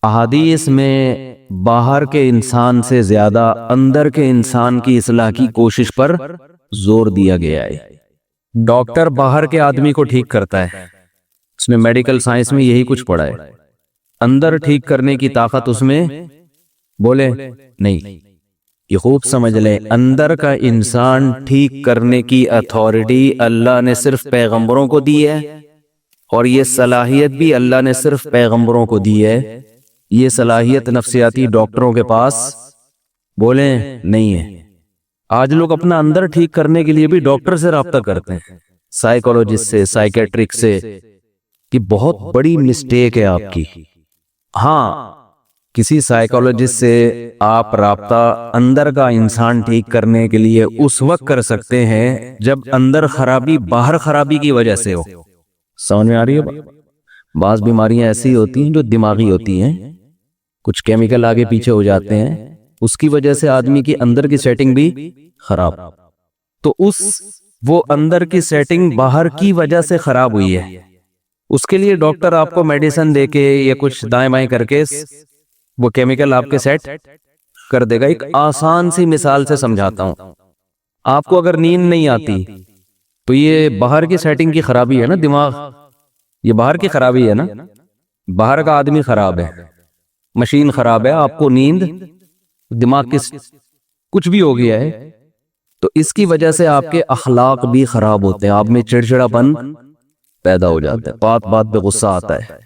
احادیث میں باہر کے انسان سے زیادہ اندر کے انسان کی اصلاح کی کوشش پر زور دیا گیا ہے۔ ڈاکٹر باہر کے آدمی کو ٹھیک کرتا ہے، اس نے میڈیکل سائنس میں یہی کچھ پڑھا ہے، اندر ٹھیک کرنے کی طاقت اس میں بولے نہیں۔ یہ خوب سمجھ لیں، اندر کا انسان ٹھیک کرنے کی اتھارٹی اللہ نے صرف پیغمبروں کو دی ہے، اور یہ صلاحیت بھی اللہ نے صرف پیغمبروں کو دی ہے۔ یہ صلاحیت نفسیاتی ڈاکٹروں کے پاس بولیں نہیں ہے۔ آج لوگ اپنا اندر ٹھیک کرنے کے لیے بھی ڈاکٹر سے رابطہ کرتے ہیں، سائیکولوجسٹ سے، سائیکیٹرک سے، کہ بہت بڑی مسٹیک ہے آپ کی۔ ہاں، کسی سائیکولوجسٹ سے آپ رابطہ اندر کا انسان ٹھیک کرنے کے لیے اس وقت کر سکتے ہیں جب اندر خرابی باہر خرابی کی وجہ سے ہو۔ سمجھ میں آ رہی ہے؟ بعض بیماریاں ایسی ہوتی ہیں جو دماغی ہوتی ہیں، کچھ کیمیکل آگے پیچھے ہو جاتے ہیں، اس کی وجہ سے آدمی کی اندر کی سیٹنگ بھی خراب، تو وہ اندر کی سیٹنگ باہر کی وجہ سے خراب ہوئی ہے، اس کے لیے ڈاکٹر آپ کو میڈیسن دے کے یا کچھ دائیں بائیں کر کے وہ کیمیکل آپ کے سیٹ کر دے گا۔ ایک آسان سی مثال سے سمجھاتا ہوں، آپ کو اگر نیند نہیں آتی تو یہ باہر کی سیٹنگ کی خرابی ہے نا، دماغ، یہ باہر کی خرابی ہے نا، باہر کا آدمی خراب ہے، مشین خراب ہے، آپ کو نیند، دماغ کی کچھ بھی ہو گیا ہے، تو اس کی وجہ سے آپ کے اخلاق بھی خراب ہوتے ہیں، آپ میں چڑچڑا پن پیدا ہو جاتا ہے، بات بات پہ غصہ آتا ہے،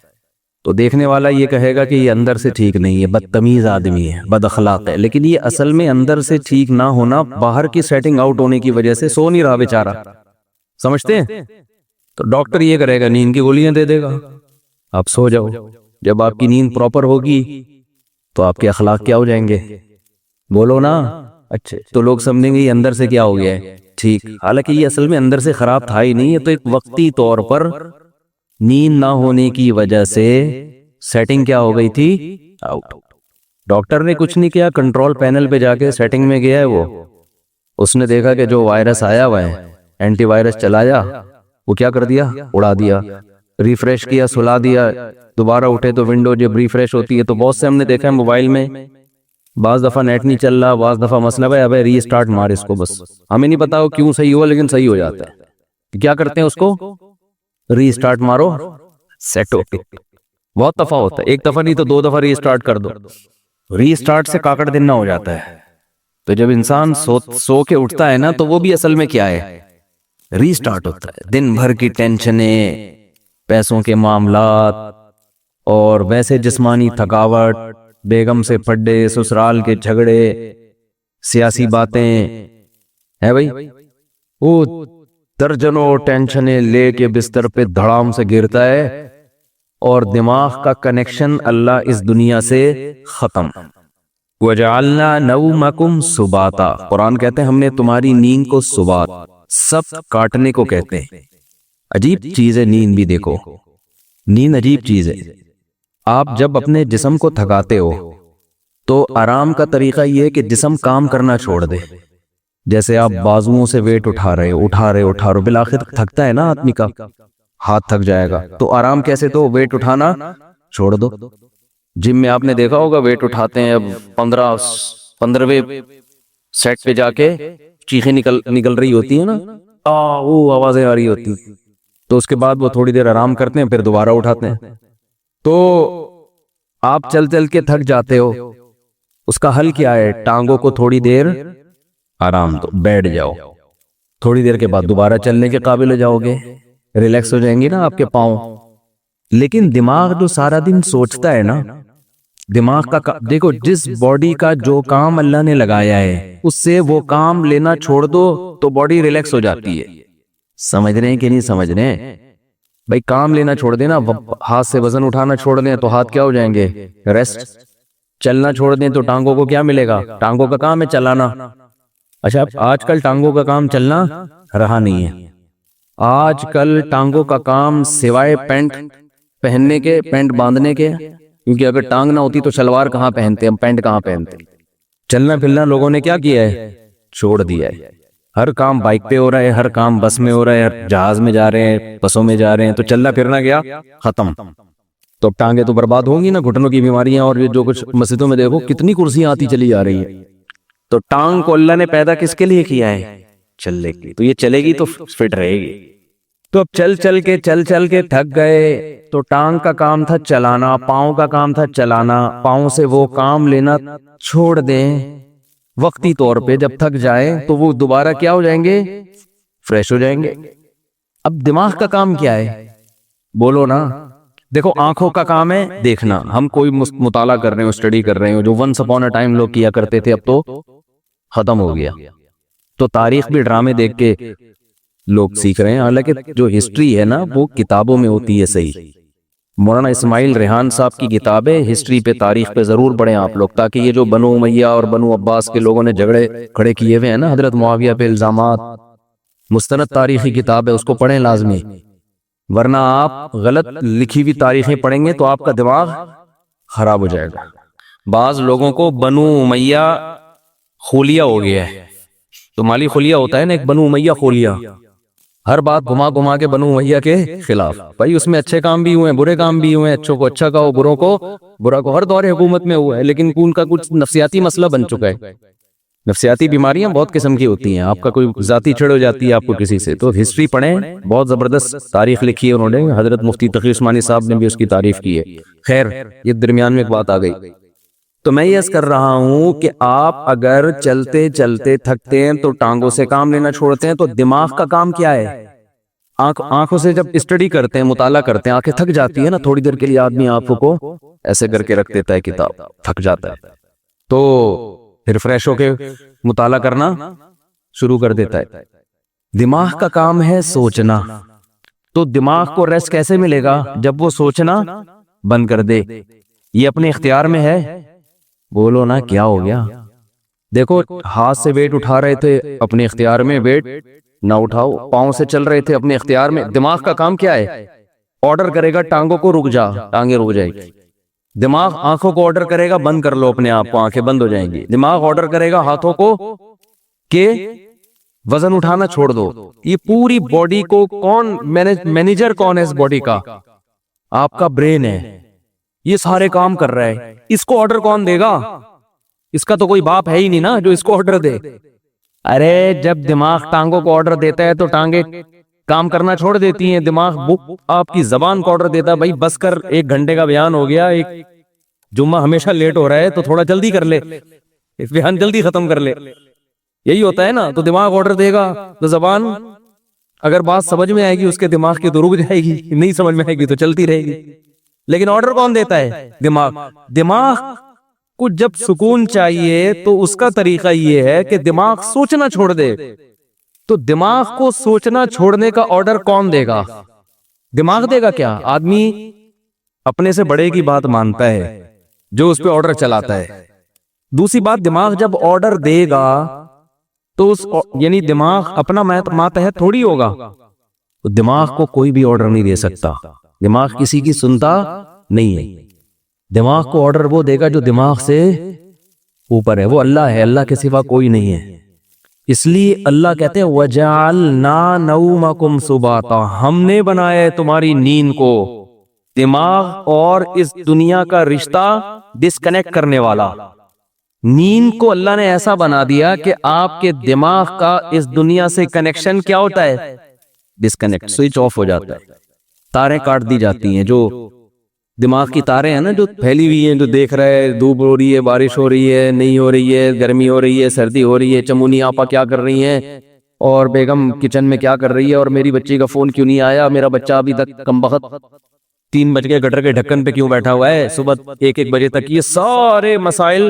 تو دیکھنے والا یہ کہے گا کہ یہ اندر سے ٹھیک نہیں ہے، بدتمیز آدمی ہے، بد اخلاق ہے، لیکن یہ اصل میں اندر سے ٹھیک نہ ہونا، باہر کی سیٹنگ آؤٹ ہونے کی وجہ سے سو نہیں رہا بیچارہ، سمجھتے ہیں؟ تو ڈاکٹر یہ کرے گا، نیند کی گولیاں دے دے گا، آپ سو جاؤ۔ جب آپ کی نیند پراپر ہوگی تو آپ کے اخلاق کیا ہو جائیں گے؟ بولو نا۔ اچھا، تو لوگ سمجھیں گے یہ اندر سے کیا ہو گیا ہے ٹھیک، حالانکہ یہ اصل میں اندر سے خراب تھا ہی نہیں، یہ تو ایک وقتی طور پر نیند نہ ہونے کی وجہ سے سیٹنگ کیا ہو گئی تھی، آؤٹ۔ ڈاکٹر نے کچھ نہیں کیا، کنٹرول پینل پہ جا کے سیٹنگ میں گیا ہے، اس نے دیکھا کہ جو وائرس آیا ہوا ہے، اینٹی وائرس چلایا، وہ کیا کر دیا، اڑا دیا، ریفریش کیا، سلا دیا، دوبارہ اٹھے تو ونڈو جب ریفریش ہوتی ہے تو بہت سے ہم نے دیکھا ہے موبائل میں، بعض دفعہ نیٹ نہیں چل رہا، بعض دفعہ مسئلہ ہے، ابے ری اسٹارٹ مار اس کو، بس ہمیں نہیں پتا وہ کیوں صحیح ہوا لیکن صحیح ہو جاتا ہے۔ کیا کرتے ہیں اس کو، ری اسٹارٹ مارو، سیٹ ہو کے۔ بہت دفعہ ہوتا ہے، ایک دفعہ نہیں تو 2 دفعہ ری اسٹارٹ کر دو، ری اسٹارٹ سے کاکڑ دن نہ ہو جاتا ہے۔ تو جب انسان سو کے اٹھتا ہے نا تو وہ بھی اصل میں کیا ہے، ری اسٹارٹ ہوتا ہے۔ دن بھر کی ٹینشنیں، پیسوں کے معاملات، اور ویسے جسمانی تھکاوٹ، بیگم سے پھڈے، سسرال کے جھگڑے، سیاسی باتیں ہے بھائی، وہ درجنوں ٹینشنیں لے کے بستر پہ دھڑام سے گرتا ہے، اور دماغ کا کنیکشن اللہ اس دنیا سے ختم۔ وَجَعَلْنَا نَوْمَكُمْ سُبَاتًا، قرآن کہتے ہیں ہم نے تمہاری نیند کو سبات، سب کاٹنے کو کہتے ہیں۔ عجیب چیز ہے نیند بھی، دیکھو نیند عجیب چیز ہے۔ آپ جب اپنے جسم کو تھکاتے ہو تو آرام کا طریقہ یہ ہے کہ جسم کام کرنا چھوڑ دے، جیسے آپ بازوؤں سے ویٹ اٹھا رہے ہو، بالآخر تھکتا ہے نا آدمی کا، ہاتھ تھک جائے گا، تو آرام کیسے، تو ویٹ اٹھانا چھوڑ دو۔ جم میں آپ نے دیکھا ہوگا ویٹ اٹھاتے ہیں، اب 15ویں سیٹ پہ جا کے چیخیں نکل رہی ہوتی ہیں نا، وہ آوازیں آ رہی ہوتی ہیں، تو اس کے بعد وہ تھوڑی دیر آرام کرتے ہیں، پھر دوبارہ اٹھاتے ہیں۔ تو آپ چل چل کے تھک جاتے ہو، اس کا حل کیا ہے، ٹانگوں کو تھوڑی دیر آرام دو، بیٹھ جاؤ، تھوڑی دیر کے بعد دوبارہ چلنے کے قابل ہو جاؤ گے، ریلیکس ہو جائیں گی نا آپ کے پاؤں۔ لیکن دماغ جو سارا دن سوچتا ہے نا، دماغ کا دیکھو، جس باڈی کا جو کام اللہ نے لگایا ہے اس سے وہ کام لینا چھوڑ دو تو باڈی ریلیکس ہو جاتی ہے۔ سمجھ رہے ہیں کہ نہیں سمجھ رہے ہیں بھائی؟ کام لینا چھوڑ دینا، ہاتھ سے وزن اٹھانا چھوڑ دیں تو ہاتھ کیا ہو جائیں گے، ریسٹ۔ چلنا چھوڑ دیں تو ٹانگوں کو کیا ملے گا، ٹانگوں کا کام ہے چلانا۔ اچھا، آج کل ٹانگوں کا کام چلنا رہا نہیں ہے، آج کل ٹانگوں کا کام سوائے پینٹ پہننے کے، پینٹ باندھنے کے، کیونکہ اگر ٹانگ نہ ہوتی تو شلوار کہاں پہنتے، ہم پینٹ کہاں پہنتے۔ چلنا پھرنا لوگوں نے کیا کیا ہے، چھوڑ دیا ہے۔ ہر کام بائک پہ ہو رہا ہے، ہر کام بس میں ہو رہا ہے، ہر جہاز میں جا رہے ہیں، بسوں میں جا رہے ہیں، تو چلنا پھرنا گیا ختم۔ تو اب ٹانگیں تو برباد ہوں گی نا، گھٹنوں کی بیماریاں، اور یہ جو کچھ مسجدوں میں دیکھو کتنی کرسیاں آتی چلی جا رہی ہیں. تو ٹانگ کو اللہ نے پیدا کس کے لیے کیا ہے؟ چلنے کے لیے. تو یہ چلے گی تو فٹ رہے گی. تو اب چل چل کے تھک گئے، تو ٹانگ کا کام تھا چلانا، پاؤں کا کام تھا چلانا، پاؤں سے وہ کام لینا چھوڑ دیں وقتی طور پہ. جب تھک جائیں تو وہ دوبارہ کیا ہو جائیں گے؟ فریش ہو جائیں گے. اب دماغ کا کام کیا ہے؟ بولو نا. دیکھو آنکھوں کا کام ہے دیکھنا، ہم کوئی مطالعہ کر رہے ہو، اسٹڈی کر رہے ہو، جو ونس اپون اے ٹائم لوگ کیا کرتے تھے اب تو ختم ہو گیا. تو تاریخ بھی ڈرامے دیکھ کے لوگ سیکھ رہے ہیں، حالانکہ جو ہسٹری ہے نا وہ کتابوں میں ہوتی ہے. صحیح مولانا اسماعیل ریحان صاحب کی کتاب ہے ہسٹری پہ، تاریخ پہ ضرور پڑھیں آپ لوگ، تاکہ یہ جو بنو امیہ اور بنو عباس کے لوگوں نے جھگڑے کھڑے کیے ہوئے ہیں نا حضرت معاویہ پہ الزامات، مستند تاریخی کتاب ہے، اس کو پڑھیں لازمی. ورنہ آپ غلط لکھی ہوئی تاریخیں پڑھیں گے تو آپ کا دماغ خراب ہو جائے گا. بعض لوگوں کو بنو امیہ خولیا ہو گیا ہے. تو مالی خولیا ہوتا ہے نا، ایک بنو امیہ خولیا، ہر بات گھما گھما کے بنو امیہ کے خلاف. بھائی اس میں اچھے کام بھی ہوئے ہیں، برے کام بھی ہوئے ہیں، اچھوں کو اچھا کہو، بروں کو برا کو، ہر دور حکومت میں ہوا ہے. لیکن ان کا کچھ نفسیاتی مسئلہ بن چکا ہے. نفسیاتی بیماریاں بہت قسم کی ہوتی ہیں، آپ کا کوئی ذاتی چھڑ ہو جاتی ہے آپ کو کسی سے. تو ہسٹری پڑھیں، بہت زبردست تاریخ لکھی ہے انہوں نے، حضرت مفتی تقی عثمانی صاحب نے بھی اس کی تعریف کی ہے. خیر یہ درمیان میں ایک بات آ گئی. تو میں یہ کر رہا ہوں کہ آپ اگر چلتے چلتے تھکتے ہیں تو ٹانگوں سے کام لینا چھوڑتے ہیں، تو دماغ کا کام کیا ہے؟ آنکھوں سے جب اسٹڈی کرتے ہیں، مطالعہ کرتے ہیں، آنکھیں تھک جاتی ہے نا، تھوڑی دیر کے لیے آدمی آنکھوں کو ایسے کر کے رکھ دیتا ہے، کتاب تھک جاتا ہے، تو پھر فریش ہو کے مطالعہ کرنا شروع کر دیتا ہے. دماغ کا کام ہے سوچنا. تو دماغ کو ریسٹ کیسے ملے گا؟ جب وہ سوچنا بند کر دے. یہ اپنے اختیار میں ہے. بولو نا کیا ہو گیا؟ دیکھو ہاتھ سے ویٹ اٹھا رہے تھے اپنے اختیار میں، ویٹ نہ اٹھاؤ. پاؤں سے چل رہے تھے اپنے اختیار میں. دماغ کا کام کیا ہے؟ آرڈر کرے گا ٹانگوں کو رک جا، ٹانگیں رک جائے گی. دماغ آنکھوں کو آرڈر کرے گا بند کر لو اپنے آپ کو، آنکھیں بند ہو جائیں گی. دماغ آرڈر کرے گا ہاتھوں کو کہ وزن اٹھانا چھوڑ دو. یہ پوری باڈی کو کون مینیجر کون ہے اس باڈی کا؟ آپ کا برین ہے. یہ سارے کام کر رہا ہے. اس کو آرڈر کون دے گا؟ اس کا تو کوئی باپ ہے ہی نہیں نا جو اس کو آرڈر دے. ارے جب دماغ ٹانگوں کو آرڈر دیتا ہے تو ٹانگیں کام کرنا چھوڑ دیتی ہیں. دماغ آپ کی زبان کو آرڈر دیتا ہے، بھائی بس کر، 1 گھنٹے کا بیان ہو گیا، ایک جمعہ ہمیشہ لیٹ ہو رہا ہے تو تھوڑا جلدی کر لے، اس بیان جلدی ختم کر لے. یہی ہوتا ہے نا. تو دماغ آرڈر دے گا تو زبان اگر بات سمجھ میں آئے گی اس کے دماغ کی تو رک جائے گی، نہیں سمجھ میں آئے گی تو چلتی رہے گی. لیکن آرڈر کون دیتا ہے؟ دماغ. دماغ کو جب سکون چاہیے تو اس کا طریقہ یہ ہے کہ دماغ سوچنا چھوڑ دے. تو دماغ کو سوچنا چھوڑنے کا آرڈر کون دے گا؟ دماغ دے گا کیا؟ آدمی اپنے سے بڑے کی بات مانتا ہے جو اس پہ آرڈر چلاتا ہے. دوسری بات، دماغ جب آرڈر دے گا تو یعنی دماغ اپنا ماتحت تھوڑی ہوگا. تو دماغ کو کوئی بھی آرڈر نہیں دے سکتا. دماغ کسی کی سنتا نہیں ہے. دماغ کو آرڈر وہ دے گا جو دماغ سے اوپر ہے، وہ اللہ ہے، اللہ کے سوا کوئی نہیں ہے. اس لیے اللہ کہتے ہیں وَجَعَلْنَا نَوْمَكُمْ سُبَاتًا، ہم نے بنایا ہے تمہاری نیند کو دماغ اور اس دنیا کا رشتہ ڈسکنیکٹ کرنے والا. نیند کو اللہ نے ایسا بنا دیا کہ آپ کے دماغ کا اس دنیا سے کنیکشن کیا ہوتا ہے؟ ڈسکنیکٹ، سوئچ آف ہو جاتا ہے. تاریں کاٹ دی جاتی ہیں. جو دماغ کی تاریں ہیں نا جو پھیلی ہوئی ہیں، جو دیکھ رہے ہیں دھوپ ہو رہی ہے، بارش ہو رہی ہے، نہیں ہو رہی ہے، گرمی ہو رہی ہے، سردی ہو رہی ہے، چمونی آپا کیا کر رہی ہیں، اور بیگم کچن میں کیا کر رہی ہے، اور میری بچی کا فون کیوں نہیں آیا، میرا بچہ ابھی تک کمبخت 3 بج کے گٹر کے ڈھکن پہ کیوں بیٹھا ہوا ہے صبح 1 بجے تک. یہ سارے مسائل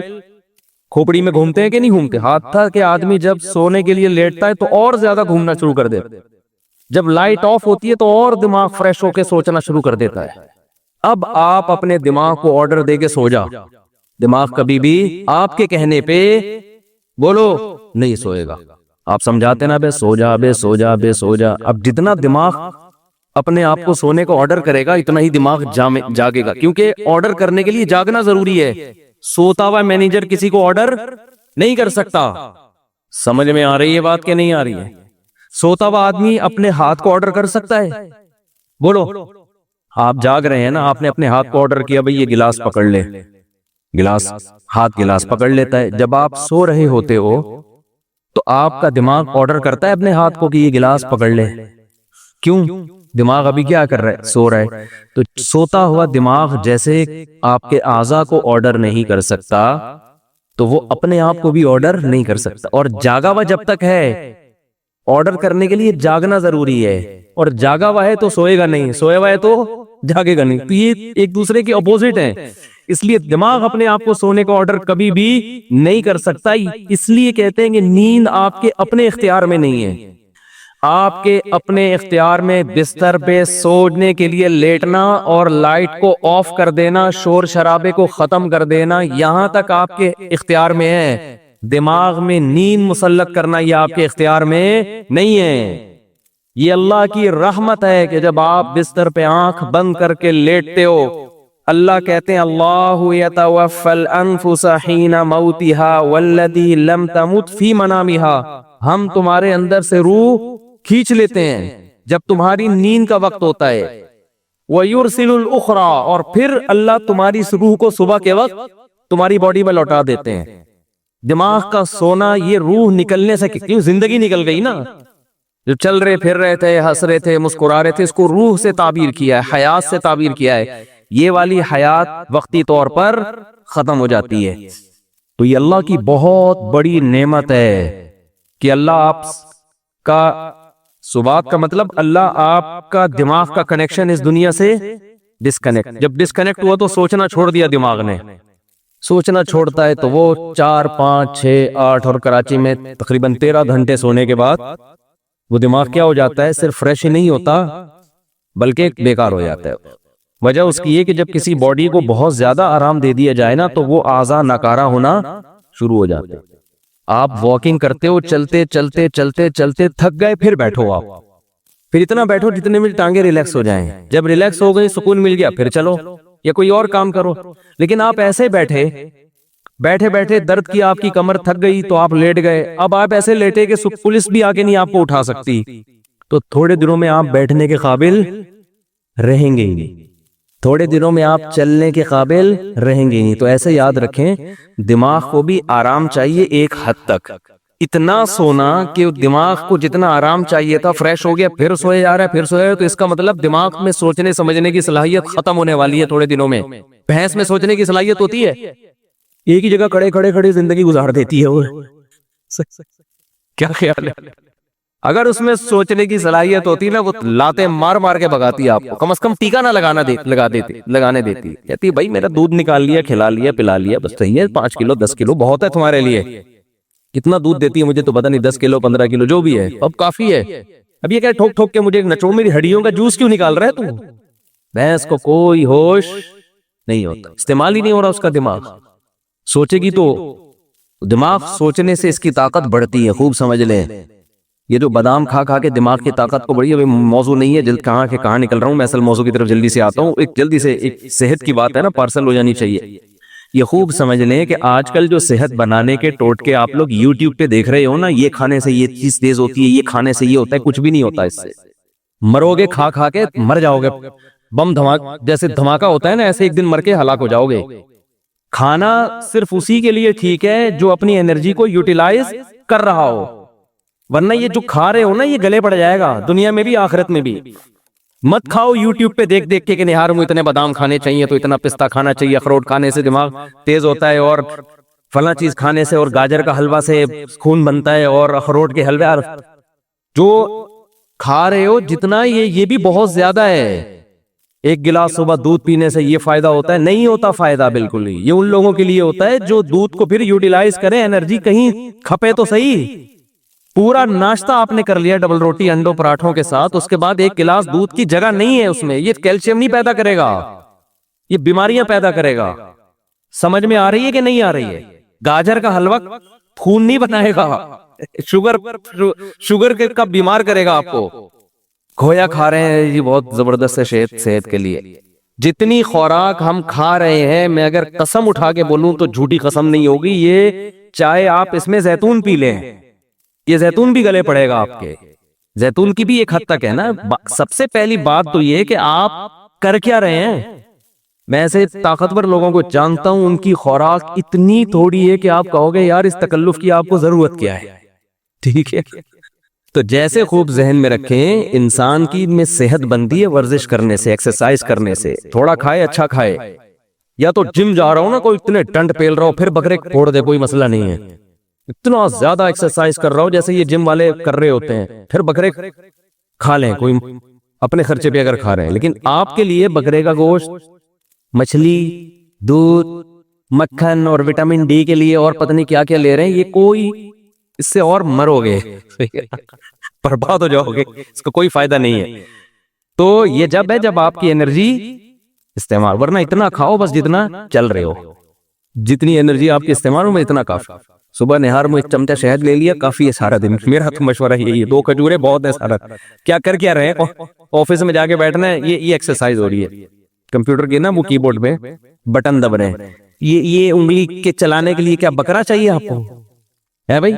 کھوپڑی میں گھومتے ہیں کہ نہیں گھومتے؟ ہاتھ تھا کہ آدمی جب سونے کے لیے لیٹتا ہے تو اور زیادہ گھومنا شروع کر دے. جب لائٹ آف ہوتی ہے تو اور دماغ فریش ہو کے سوچنا شروع کر دیتا ہے. اب آپ اپنے دماغ کو آرڈر دے کے سو جا. دماغ کبھی بھی آپ کے کہنے پہ بولو نہیں سوئے گا. آپ سمجھاتے نا بے سو جا، بے سو جا، بے سو جا. اب جتنا دماغ اپنے آپ کو سونے کو آرڈر کرے گا اتنا ہی دماغ جاگے گا، کیونکہ آرڈر کرنے کے لیے جاگنا ضروری ہے. سوتا ہوا مینیجر کسی کو آرڈر نہیں کر سکتا. سمجھ میں آ رہی ہے بات کہ نہیں آ رہی ہے؟ سوتا ہوا آدمی اپنے ہاتھ کو آرڈر کر سکتا ہے؟ بولو آپ جاگ رہے ہیں نا, آپ نے اپنے ہاتھ کو آرڈر کیا بھئی یہ گلاس پکڑ لے, گلاس پکڑ لیتا ہے. جب آپ سو رہے ہوتے ہو تو آپ کا دماغ آرڈر کرتا ہے اپنے ہاتھ کو کہ یہ گلاس پکڑ لے. کیوں؟ دماغ ابھی کیا کر رہا ہے؟ سو رہا ہے. تو سوتا ہوا دماغ جیسے آپ کے اعضاء کو آرڈر نہیں کر سکتا تو وہ اپنے آپ کو بھی آرڈر نہیں کر سکتا. اور جاگا ہوا جب تک ہے, آرڈر کرنے کے لیے جاگنا ضروری ہے, اور جاگا ہوا ہے تو سوئے گا نہیں, سوئے ہوا ہے تو جاگے گا نہیں. تو یہ ایک دوسرے کے اپوزٹ ہیں. اس لیے دماغ اپنے آپ کو سونے کا آرڈر کبھی بھی نہیں کر سکتا. اس لیے کہتے ہیں کہ نیند آپ کے اپنے اختیار میں نہیں ہے. آپ کے اپنے اختیار میں بستر پہ سونے کے لیے لیٹنا اور لائٹ کو آف کر دینا, شور شرابے کو ختم کر دینا, یہاں تک آپ کے اختیار میں ہے. دماغ میں نیند مسلط کرنا یہ آپ کے اختیار میں نہیں ہے. یہ اللہ کی رحمت ہے کہ جب آپ بستر پہ آنکھ بند کر کے لیٹتے ہو, اللہ کہتے ہیں اللہ یتوفی الانفس حین موتها والذی لم تمت فی منامها, ہم تمہارے اندر سے روح کھینچ لیتے ہیں جب تمہاری نیند کا وقت ہوتا ہے. وَيُرْسِلُ الْأُخْرَى, اور پھر اللہ تمہاری اس روح کو صبح کے وقت تمہاری باڈی میں لوٹا دیتے ہیں. دماغ کا سونا یہ روح نکلنے سے, کیوں زندگی نکل گئی نا, جو چل رہے پھر رہے تھے, ہنس رہے تھے, مسکرا رہے تھے, اس کو روح سے تعبیر کیا ہے, حیات سے تعبیر کیا ہے. یہ والی حیات وقتی طور پر ختم ہو جاتی ہے. تو یہ اللہ کی بہت بڑی نعمت ہے کہ اللہ آپ کا سبات کا مطلب اللہ آپ کا دماغ کا کنیکشن اس دنیا سے ڈسکنیکٹ, جب ڈسکنیکٹ ہوا تو سوچنا چھوڑ دیا دماغ نے. سوچنا چھوڑتا ہے تو وہ 4, 5, 6, 8 اور کراچی میں تقریباً 13 گھنٹے سونے کے بعد وہ دماغ کیا ہو جاتا ہے, صرف فریش ہی نہیں ہوتا بلکہ بیکار ہو جاتا ہے. وجہ اس کی یہ کہ جب کسی باڈی کو بہت زیادہ آرام دے دیا جائے نا تو وہ اعضاء ناکارہ ہونا شروع ہو جاتے ہیں. آپ واکنگ کرتے ہو, چلتے چلتے چلتے چلتے تھک گئے, پھر بیٹھو, آپ پھر اتنا بیٹھو جتنے میں ٹانگیں ریلیکس ہو جائیں. جب ریلیکس ہو گئی, سکون مل گیا, پھر چلو یا کوئی اور کام کرو. لیکن آپ ایسے بیٹھے بیٹھے درد کی آپ کی کمر تھک گئی تو آپ لیٹ گئے. اب آپ ایسے لیٹے کہ پولیس بھی آگے نہیں آپ کو اٹھا سکتی, تو تھوڑے دنوں میں آپ بیٹھنے کے قابل رہیں گے ہی نہیں, تھوڑے دنوں میں آپ چلنے کے قابل رہیں گے نہیں. تو ایسے یاد رکھیں دماغ کو بھی آرام چاہیے ایک حد تک. اتنا سونا کہ دماغ کو جتنا آرام چاہیے تھا فریش ہو گیا, پھر سوئے جا رہا ہے, پھر سوئے, تو اس کا مطلب دماغ میں سوچنے سمجھنے کی صلاحیت ختم ہونے والی ہے تھوڑے دنوں میں. بھینس میں سوچنے کی صلاحیت ہوتی ہے, ایک ہی جگہ کھڑے زندگی گزار دیتی ہے وہ. کیا خیال ہے؟ اگر اس میں سوچنے کی صلاحیت ہوتی نا, وہ لاتے مار مار کے بگاتی آپ کو, کم از کم ٹیکا نہ لگانے دیتی. کہتی بھائی میرا دودھ نکال لیا, کھلا لیا, پلا لیا, بس صحیح ہے, 5 کلو 10 کلو بہت ہے تمہارے لیے. کتنا دودھ دیتی ہے مجھے تو پتہ نہیں, 10 کلو 15 کلو جو بھی ہے, اب کافی ہے. اب یہ کہ ٹھوک ٹھوک کے مجھے نچوڑ, میری ہڈیوں کا جوس کیوں نکال رہا ہے تو. بھینس کو کوئی ہوش نہیں ہوتا, استعمال ہی نہیں ہو رہا اس کا دماغ. سوچے گی تو دماغ سوچنے سے اس کی طاقت بڑھتی ہے, خوب سمجھ لیں. یہ جو بادام کھا کھا کے دماغ کی طاقت کو بڑھی ہے, موضوع نہیں ہے, جلد کہاں نکل رہا ہوں میں, اصل موضوع کی طرف جلدی سے آتا ہوں. ایک جلدی سے ایک صحت کی بات ہے نا, پارسل ہو جانی چاہیے. یہ خوب سمجھ لیں کہ آج کل جو صحت بنانے کے ٹوٹکے آپ لوگ یوٹیوب پہ دیکھ رہے ہو نا, یہ کھانے سے یہ چیز تیز ہوتی ہے, یہ کھانے سے یہ ہوتا ہے, کچھ بھی نہیں ہوتا اس سے. مرو گے کھا کھا کے, مر جاؤ گے. بم دھماکہ جیسے دھماکہ ہوتا ہے نا, ایسے ایک دن مر کے ہلاک ہو جاؤ گے. کھانا صرف اسی کے لیے ٹھیک ہے جو اپنی انرجی کو یوٹیلائز کر رہا ہو, ورنہ یہ جو کھا رہے ہو نا یہ گلے پڑ جائے گا, دنیا میں بھی آخرت میں بھی. مت کھاؤ یوٹیوب پہ دیکھ دیکھ کے نہار میں اتنے بادام کھانے چاہیے تو اتنا پستہ کھانا چاہیے, اخروٹ کھانے سے دماغ تیز ہوتا ہے, اور فلاں چیز کھانے سے اور گاجر کا حلوہ سے خون بنتا ہے, اور اخروٹ کے حلوے. جو کھا رہے ہو جتنا یہ بھی بہت زیادہ ہے. ایک گلاس صبح دودھ پینے سے یہ فائدہ ہوتا ہے؟ نہیں ہوتا فائدہ بالکل ہی. یہ ان لوگوں کے لیے ہوتا ہے جو دودھ کو پھر یوٹیلائز کریں, انرجی کہیں کھپے تو صحیح. پورا ناشتہ آپ نے کر لیا ڈبل روٹی انڈوں پراٹھوں کے ساتھ, اس کے بعد ایک گلاس دودھ کی جگہ نہیں ہے اس میں, یہ کیلشیم نہیں پیدا کرے گا, یہ بیماریاں پیدا کرے گا. سمجھ میں آ رہی ہے کہ نہیں آ رہی ہے؟ گاجر کا حلوہ خون نہیں بنائے گا, شوگر کا بیمار کرے گا آپ کو. کھویا کھا رہے ہیں, یہ بہت زبردست ہے صحت کے لیے. جتنی خوراک ہم کھا رہے ہیں, میں اگر قسم اٹھا کے بولوں تو جھوٹی قسم نہیں ہوگی, یہ چاہے آپ اس میں زیتون پی لیں, یہ زیتون بھی گلے پڑے گا آپ کے. زیتون کی بھی ایک حد تک ہے نا. سب سے پہلی بات تو یہ کہ آپ کر کیا رہے ہیں؟ میں ایسے طاقتور لوگوں کو جانتا ہوں، ان کی خوراک اتنی تھوڑی ہے کہ آپ کہو گے یار اس تکلف کی آپ کو ضرورت کیا ہے. ٹھیک ہے، تو جیسے خوب ذہن میں رکھیں، انسان کی میں صحت بنتی ہے ورزش کرنے سے، ایکسرسائز کرنے سے. تھوڑا کھائے، اچھا کھائے. یا تو جم جا رہا ہوں نا، کوئی اتنے ڈنڈ پیل رہا ہو، پھر بکرے پھوڑ دے، کوئی مسئلہ نہیں ہے. اتنا زیادہ ایکسرسائز کر رہا ہو جیسے یہ جم والے کر رہے ہوتے ہیں، پھر بکرے کھا لیں، کوئی اپنے خرچے پہ اگر کھا رہے ہیں. لیکن آپ کے لیے بکرے کا گوشت، مچھلی، دودھ، مکھن اور وٹامن ڈی کے لیے اور پتہ نہیں کیا کیا لے رہے ہیں، یہ کوئی اس سے اور مرو گے، برباد ہو جاؤ گے، اس کا کوئی فائدہ نہیں ہے. تو یہ جب ہے جب آپ کی انرجی استعمال، ورنہ اتنا کھاؤ بس جتنا چل رہے ہو، جتنی انرجی آپ کی استعمال ہو میں اتنا کافی. صبح نہار میں ایک چمچہ شہد لے لیا، کافی ہے سارا دن. میرا تو مشورہ یہی ہے، 2 کھجورے بہت ہے سارا. کیا کر کیا رہے ہیں؟ آفس میں جا کے بیٹھنا ہے، یہ ایکسرسائز ہو رہی ہے. کمپیوٹر کی نا وہ کی بورڈ پہ بٹن دب رہے ہیں، یہ انگلی کے چلانے کے لیے کیا بکرا چاہیے آپ کو ہے بھائی؟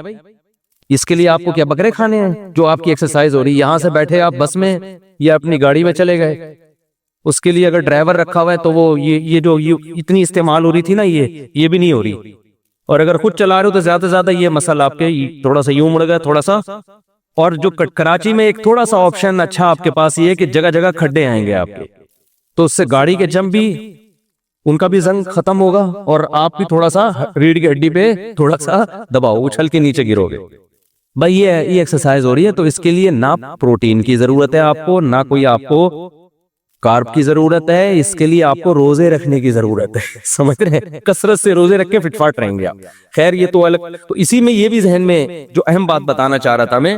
اس کے لیے آپ کو کیا بکرے کھانے ہیں جو آپ کی ایکسرسائز ہو رہی ہے؟ یہاں سے بیٹھے آپ بس میں یا اپنی گاڑی میں چلے گئے، اس کے لیے اگر ڈرائیور رکھا ہوا ہے تو وہ یہ جو اتنی استعمال ہو رہی تھی نا، یہ بھی نہیں ہو رہی. اور اگر خود چلا رہے ہو تو زیادہ سے زیادہ یہ مسئلہ آپ کے تھوڑا سا یوں مڑ گیا، تھوڑا سا. اور جو کراچی میں ایک تھوڑا سا آپشن اچھا آپ کے پاس یہ ہے کہ جگہ جگہ کھڈے آئیں گے آپ کے، تو اس سے گاڑی کے جم بھی ان کا بھی زنگ ختم ہوگا، اور آپ بھی تھوڑا سا ریڑھ کی ہڈی پہ تھوڑا سا دباؤ، اچھل کے نیچے گرو گے. بھائی یہ ایکسرسائز ہو رہی ہے، تو اس کے لیے نہ پروٹین کی ضرورت ہے آپ کو، نہ کوئی آپ کو کارب کی ضرورت ہے. اس کے لیے آپ کو روزے رکھنے کی ضرورت ہے. سمجھ رہے ہیں؟ کثرت سے روزے رکھ کے فٹ فاٹ رہیں گے آپ. خیر یہ تو الگ. تو اسی میں یہ بھی ذہن میں جو اہم بات بتانا چاہ رہا تھا میں،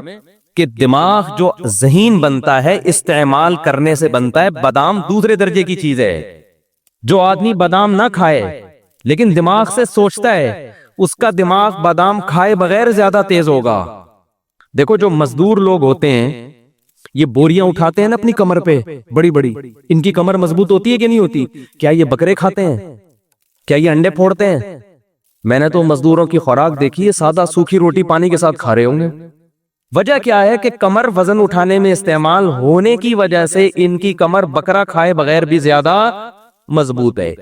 کہ دماغ جو ذہین بنتا ہے استعمال کرنے سے بنتا ہے. بادام دوسرے درجے کی چیز ہے. جو آدمی بادام نہ کھائے لیکن دماغ سے سوچتا ہے، اس کا دماغ بادام کھائے بغیر زیادہ تیز ہوگا. دیکھو جو مزدور لوگ ہوتے ہیں، یہ بوریاں اٹھاتے ہیں نا اپنی کمر پہ بڑی بڑی، ان کی کمر مضبوط ہوتی ہے کہ نہیں ہوتی؟ کیا یہ بکرے کھاتے ہیں؟ کیا یہ انڈے پھوڑتے ہیں؟ میں نے تو مزدوروں کی خوراک دیکھی ہے، سادہ سوکھی روٹی پانی کے ساتھ کھا رہے ہوں گے. وجہ کیا ہے کہ کمر وزن اٹھانے میں استعمال ہونے کی وجہ سے ان کی کمر بکرا کھائے بغیر بھی زیادہ مضبوط ہے.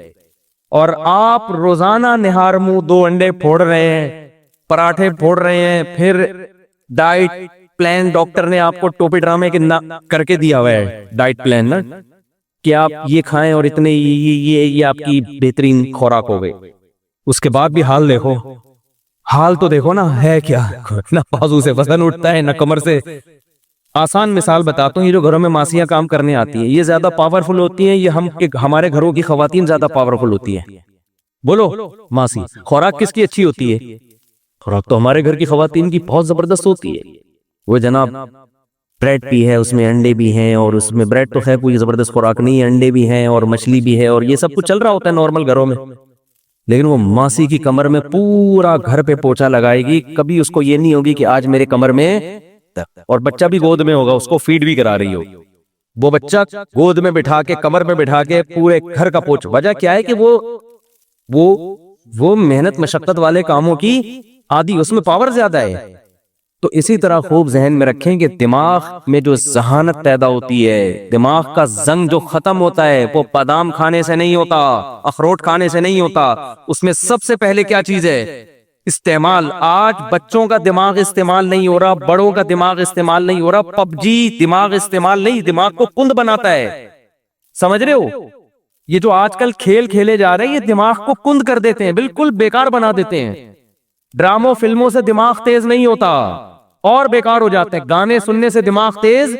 اور آپ روزانہ نہار منہ 2 انڈے پھوڑ رہے ہیں، پراٹھے پھوڑ رہے ہیں، پھر ڈائٹ پلان ڈاکٹر نے آپ کو ٹوپی ڈرامے کے کر کے دیا ہوا ہے ڈائٹ پلان نا، کہ آپ یہ کھائیں اور اتنے یہ آپ کی بہترین خوراک ہو گئی. اس کے بعد بھی حال دیکھو، حال تو دیکھو نا ہے کیا. نہ بازو سے وزن اٹھتا ہے، نہ کمر سے. آسان مثال بتاتا ہوں، یہ جو گھروں میں ماسیاں کام کرنے آتی ہیں، یہ زیادہ پاورفل ہوتی ہیں، یہ ہمارے گھروں کی خواتین زیادہ پاورفل ہوتی ہیں؟ بولو ماسی. خوراک کس کی اچھی ہوتی ہے؟ خوراک تو ہمارے گھر کی خواتین کی بہت زبردست ہوتی ہے. وہ جناب بریڈ بھی ہے، اس میں انڈے بھی ہیں، اور اس میں بریڈ تو خیر کوئی زبردست خوراک نہیں ہے، انڈے بھی ہیں اور مچھلی بھی ہے، اور یہ سب کچھ چل رہا ہوتا ہے نارمل گھروں میں. لیکن وہ ماسی کی کمر میں پورا گھر پہ پوچھا لگائے گی، کبھی اس کو یہ نہیں ہوگی کہ آج میرے کمر میں، اور بچہ بھی گود میں ہوگا، اس کو فیڈ بھی کرا رہی ہو، وہ بچہ گود میں بٹھا کے کمر میں بٹھا کے پورے گھر کا پوچھ. وجہ کیا ہے کہ وہ محنت مشقت والے کاموں کی عادی، اس میں پاور زیادہ ہے. تو اسی طرح خوب ذہن میں رکھیں کہ دماغ میں جو ذہانت پیدا ہوتی ہے، دماغ کا زنگ جو ختم ہوتا ہے، وہ بادام کھانے سے نہیں ہوتا، اخروٹ کھانے سے نہیں ہوتا. اس میں سب سے پہلے کیا چیز ہے؟ استعمال. آج بچوں کا دماغ استعمال نہیں ہو رہا، بڑوں کا دماغ استعمال نہیں ہو رہا. پب جی دماغ استعمال نہیں، دماغ کو کند بناتا ہے. سمجھ رہے ہو؟ یہ جو آج کل کھیل کھیلے جا رہے ہیں، یہ دماغ کو کند کر دیتے ہیں، بالکل بیکار بنا دیتے ہیں. ڈراموں فلموں سے دماغ تیز نہیں ہوتا اور بیکار ہو جاتے ہیں. گانے سننے سے دماغ تیز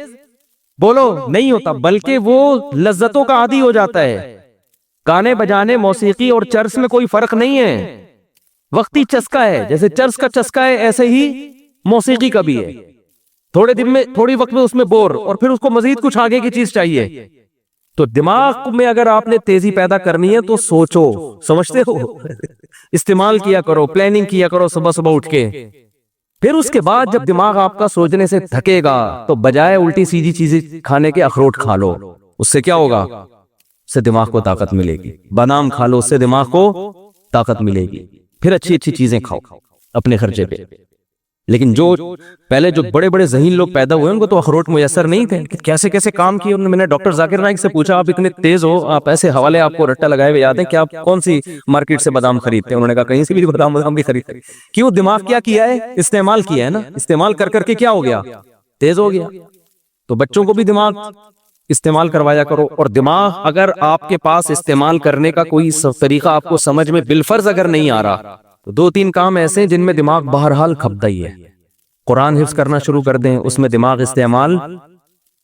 بولو نہیں ہوتا، بلکہ وہ لذتوں کا عادی ہو جاتا ہے. گانے بجانے، موسیقی اور چرس میں کوئی فرق نہیں ہے، وقتی چسکا ہے. جیسے چرس کا چسکا ہے، ایسے ہی موسیقی کا بھی ہے. تھوڑے دن میں، تھوڑی وقت میں اس میں بور، اور پھر اس کو مزید کچھ آگے کی چیز چاہیے. تو دماغ میں اگر آپ نے تیزی پیدا کرنی ہے تو سوچو، سمجھتے ہو، استعمال کیا کرو، پلاننگ کیا کرو صبح صبح اٹھ کے. پھر اس کے بعد جب دماغ آپ کا سوچنے سے تھکے گا تو بجائے الٹی سیدھی چیزیں کھانے کے اخروٹ کھا لو. اس سے کیا ہوگا؟ اس سے دماغ کو طاقت ملے گی. بادام کھا لو، اس سے دماغ کو طاقت ملے گی. پھر اچھی اچھی چیزیں کھاؤ اپنے خرچے پہ. لیکن جو پہلے جو بڑے بڑے ذہین لوگ پیدا ہوئے ان کو تو اخروٹ میسر نہیں تھے، کیسے کیسے کام کیے انہوں نے۔ میں نے ڈاکٹر ذاکر نائک سے پوچھا آپ اتنے تیز ہو، آپ ایسے حوالے آپ کو رٹا لگائے ہوئے یاد ہے کہ آپ کون سی مارکیٹ سے بادام خریدتے ہیں؟ انہوں نے کہا کہیں سے بھی بادام بھی خریدتے۔ کیوں؟ دماغ کیا کیا ہے؟ استعمال کیا ہے نا، استعمال کر کر کے کیا ہو گیا؟ تیز ہو گیا۔ تو بچوں کو بھی دماغ استعمال کروایا کرو، اور دماغ اگر آپ کے پاس استعمال کرنے کا کوئی طریقہ آپ کو سمجھ میں بالفرض اگر نہیں آ رہا تو دو تین کام ایسے جن میں دماغ بہرحال کھپتا ہی ہے۔ قرآن حفظ کرنا شروع کر دیں، اس میں دماغ استعمال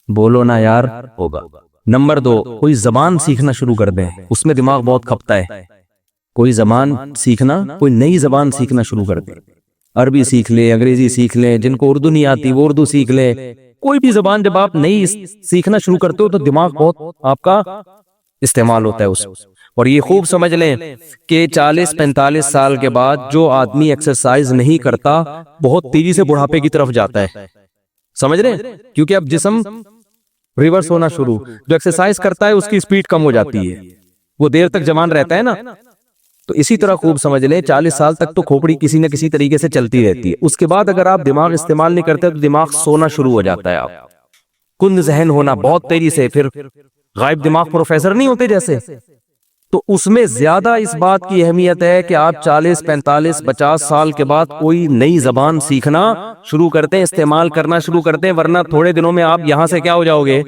بولو نا یار ہوگا۔ نمبر 2، کوئی زبان سیکھنا شروع کر دیں، اس میں دماغ بہت کھپتا ہے۔ کوئی زبان سیکھنا، کوئی نئی زبان سیکھنا شروع کر دیں، عربی سیکھ لیں، انگریزی سیکھ لیں، جن کو اردو نہیں آتی وہ اردو سیکھ لیں۔ کوئی بھی زبان جب آپ نئی سیکھنا شروع کرتے ہو تو دماغ بہت آپ کا استعمال ہوتا ہے اس۔ اور یہ خوب سمجھ لیں کہ 40-45 سال کے بعد جو آدمی ایکسرسائز نہیں کرتا بہت تیزی سے بڑھاپے کی طرف جاتا ہے، سمجھ رہے ہیں؟ کیونکہ اب جسم ریورس ہونا شروع، جو ایکسرسائز کرتا ہے اس کی سپیڈ کم ہو جاتی ہے، وہ دیر تک جوان رہتا ہے نا۔ تو اسی طرح خوب سمجھ لیں 40 سال تک تو کھوپڑی کسی نہ کسی طریقے سے چلتی رہتی ہے، اس کے بعد اگر آپ دماغ استعمال نہیں کرتے تو دماغ سونا شروع ہو جاتا ہے، آپ کند ذہن ہونا بہت تیزی سے، پھر غائب دماغ پروفیسر نہیں ہوتے جیسے۔ تو اس میں زیادہ اس بات کی اہمیت ہے کہ آپ 40 45 50 سال کے بعد کوئی نئی زبان سیکھنا شروع کرتے ہیں، استعمال کرنا شروع کرتے ہیں، ورنہ تھوڑے دنوں میں آپ یہاں سے کیا ہو جاؤ گے؟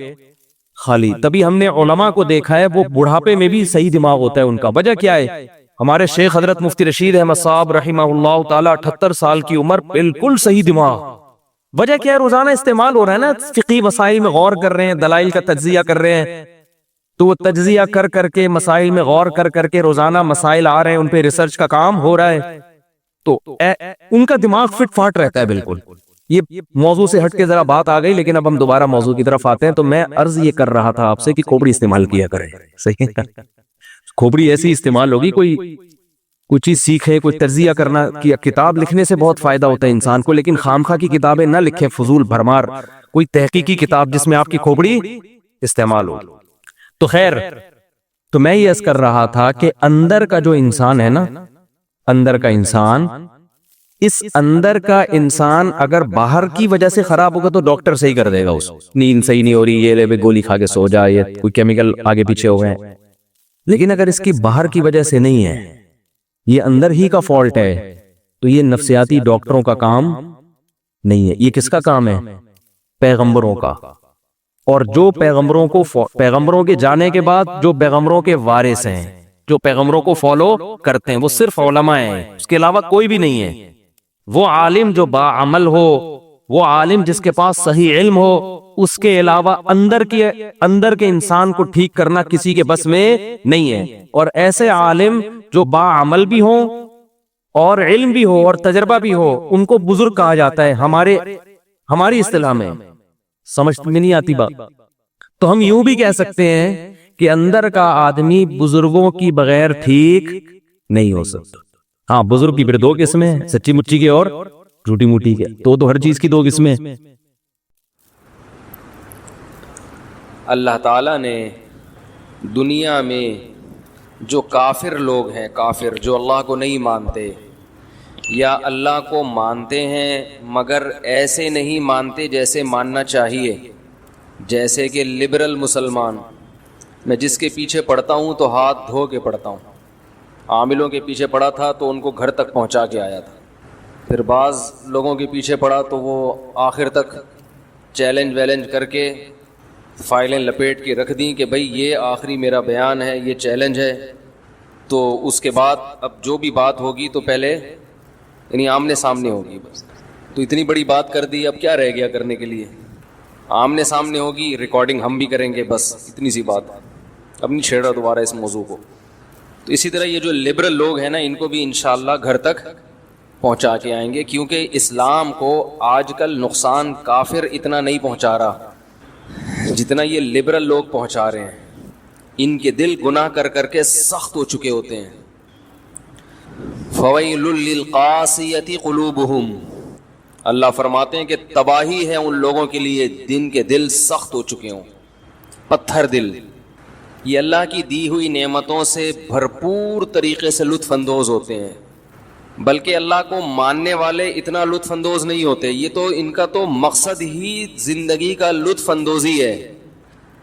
خالی۔ تبھی ہم نے علماء کو دیکھا ہے وہ بڑھاپے میں بھی صحیح دماغ ہوتا ہے ان کا۔ وجہ کیا ہے؟ ہمارے شیخ حضرت مفتی رشید احمد صاحب رحمہ اللہ تعالی 78 سال کی عمر، بالکل صحیح دماغ۔ وجہ کیا ہے؟ روزانہ استعمال ہو رہا ہے نا، فقہی مسائل میں غور کر رہے ہیں، دلائل کا تجزیہ کر رہے ہیں، تو وہ تجزیہ کر کر کے مسائل میں غور کر کر کے روزانہ مسائل آ رہے ہیں، ان پہ ریسرچ کا کام ہو رہا ہے، تو ان کا دماغ فٹ فاٹ رہتا ہے بالکل۔ یہ موضوع سے ہٹ کے ذرا بات آ گئی، لیکن اب ہم دوبارہ موضوع کی طرف آتے ہیں۔ تو میں عرض یہ کر رہا تھا آپ سے کہ کھوپڑی استعمال کیا کریں، صحیح ہے؟ کھوپڑی ایسی استعمال ہوگی، کوئی چیز سیکھے، کوئی تجزیہ کرنا، کتاب لکھنے سے بہت فائدہ ہوتا ہے انسان کو، لیکن خامخواہ کی کتابیں نہ لکھیں، فضول بھرمار، کوئی تحقیقی کتاب جس میں آپ کی کھوپڑی استعمال ہو۔ تو خیر، تو میں یہ عرض کر رہا تھا کہ اندر کا جو انسان ہے نا، اندر کا انسان، اس اندر کا انسان اگر باہر کی وجہ سے خراب ہوگا تو ڈاکٹر صحیح کر دے گا اس کو، نیند صحیح نہیں ہو رہی، یہ لے گولی کھا کے سو جا، یہ کوئی کیمیکل آگے پیچھے ہو گئے۔ لیکن اگر اس کی باہر کی وجہ سے نہیں ہے، یہ اندر ہی کا فالٹ ہے، تو یہ نفسیاتی ڈاکٹروں کا کام نہیں ہے، یہ کس کا کام ہے؟ پیغمبروں کا۔ اور جو پیغمبروں کے جانے کے بعد جو پیغمبروں کے وارث ہیں، جو پیغمبروں کو فالو کرتے ہیں، وہ صرف علماء ہیں، اس کے علاوہ کوئی بھی نہیں ہے۔ وہ عالم جو باعمل ہو، وہ عالم جس کے پاس صحیح علم ہو، اس کے علاوہ اندر کے انسان کو ٹھیک کرنا کسی کے بس میں نہیں ہے۔ اور ایسے عالم جو باعمل بھی ہوں اور علم بھی ہو اور تجربہ بھی ہو، ان کو بزرگ کہا جاتا ہے ہماری اصطلاح میں۔ سمجھ میں نہیں آتی بات؟ تو ہم یوں بھی کہہ سکتے ہیں کہ اندر کا آدمی بزرگوں کی بغیر ٹھیک نہیں ہو سکتا۔ ہاں، بزرگ کی پھر دو قسمیں ہیں، سچی مچی کے اور جھوٹی موٹی کے، تو ہر چیز کی دو قسمیں۔ اللہ تعالیٰ نے دنیا میں جو کافر لوگ ہیں، کافر جو اللہ کو نہیں مانتے یا اللہ کو مانتے ہیں مگر ایسے نہیں مانتے جیسے ماننا چاہیے، جیسے کہ لبرل مسلمان، میں جس کے پیچھے پڑتا ہوں تو ہاتھ دھو کے پڑتا ہوں، عاملوں کے پیچھے پڑا تھا تو ان کو گھر تک پہنچا کے آیا تھا، پھر بعض لوگوں کے پیچھے پڑا تو وہ آخر تک چیلنج کر کے فائلیں لپیٹ کے رکھ دیں کہ بھئی یہ آخری میرا بیان ہے، یہ چیلنج ہے۔ تو اس کے بعد اب جو بھی بات ہوگی تو پہلے یعنی آمنے سامنے ہوگی، بس تو اتنی بڑی بات کر دی، اب کیا رہ گیا کرنے کے لیے؟ آمنے سامنے ہوگی، ریکارڈنگ ہم بھی کریں گے، بس اتنی سی بات، اب نہیں چھیڑ رہا دوبارہ اس موضوع کو۔ تو اسی طرح یہ جو لبرل لوگ ہیں نا، ان کو بھی انشاءاللہ گھر تک پہنچا کے آئیں گے، کیونکہ اسلام کو آج کل نقصان کافر اتنا نہیں پہنچا رہا جتنا یہ لبرل لوگ پہنچا رہے ہیں۔ ان کے دل گناہ کر کر کے سخت ہو چکے ہوتے ہیں۔ فویل للقاسیۃ قلوبہم، اللہ فرماتے ہیں کہ تباہی ہے ان لوگوں کے لیے جن کے دل سخت ہو چکے ہوں، پتھر دل۔ یہ اللہ کی دی ہوئی نعمتوں سے بھرپور طریقے سے لطف اندوز ہوتے ہیں، بلکہ اللہ کو ماننے والے اتنا لطف اندوز نہیں ہوتے. یہ تو ان کا تو مقصد ہی زندگی کا لطف اندوزی ہے.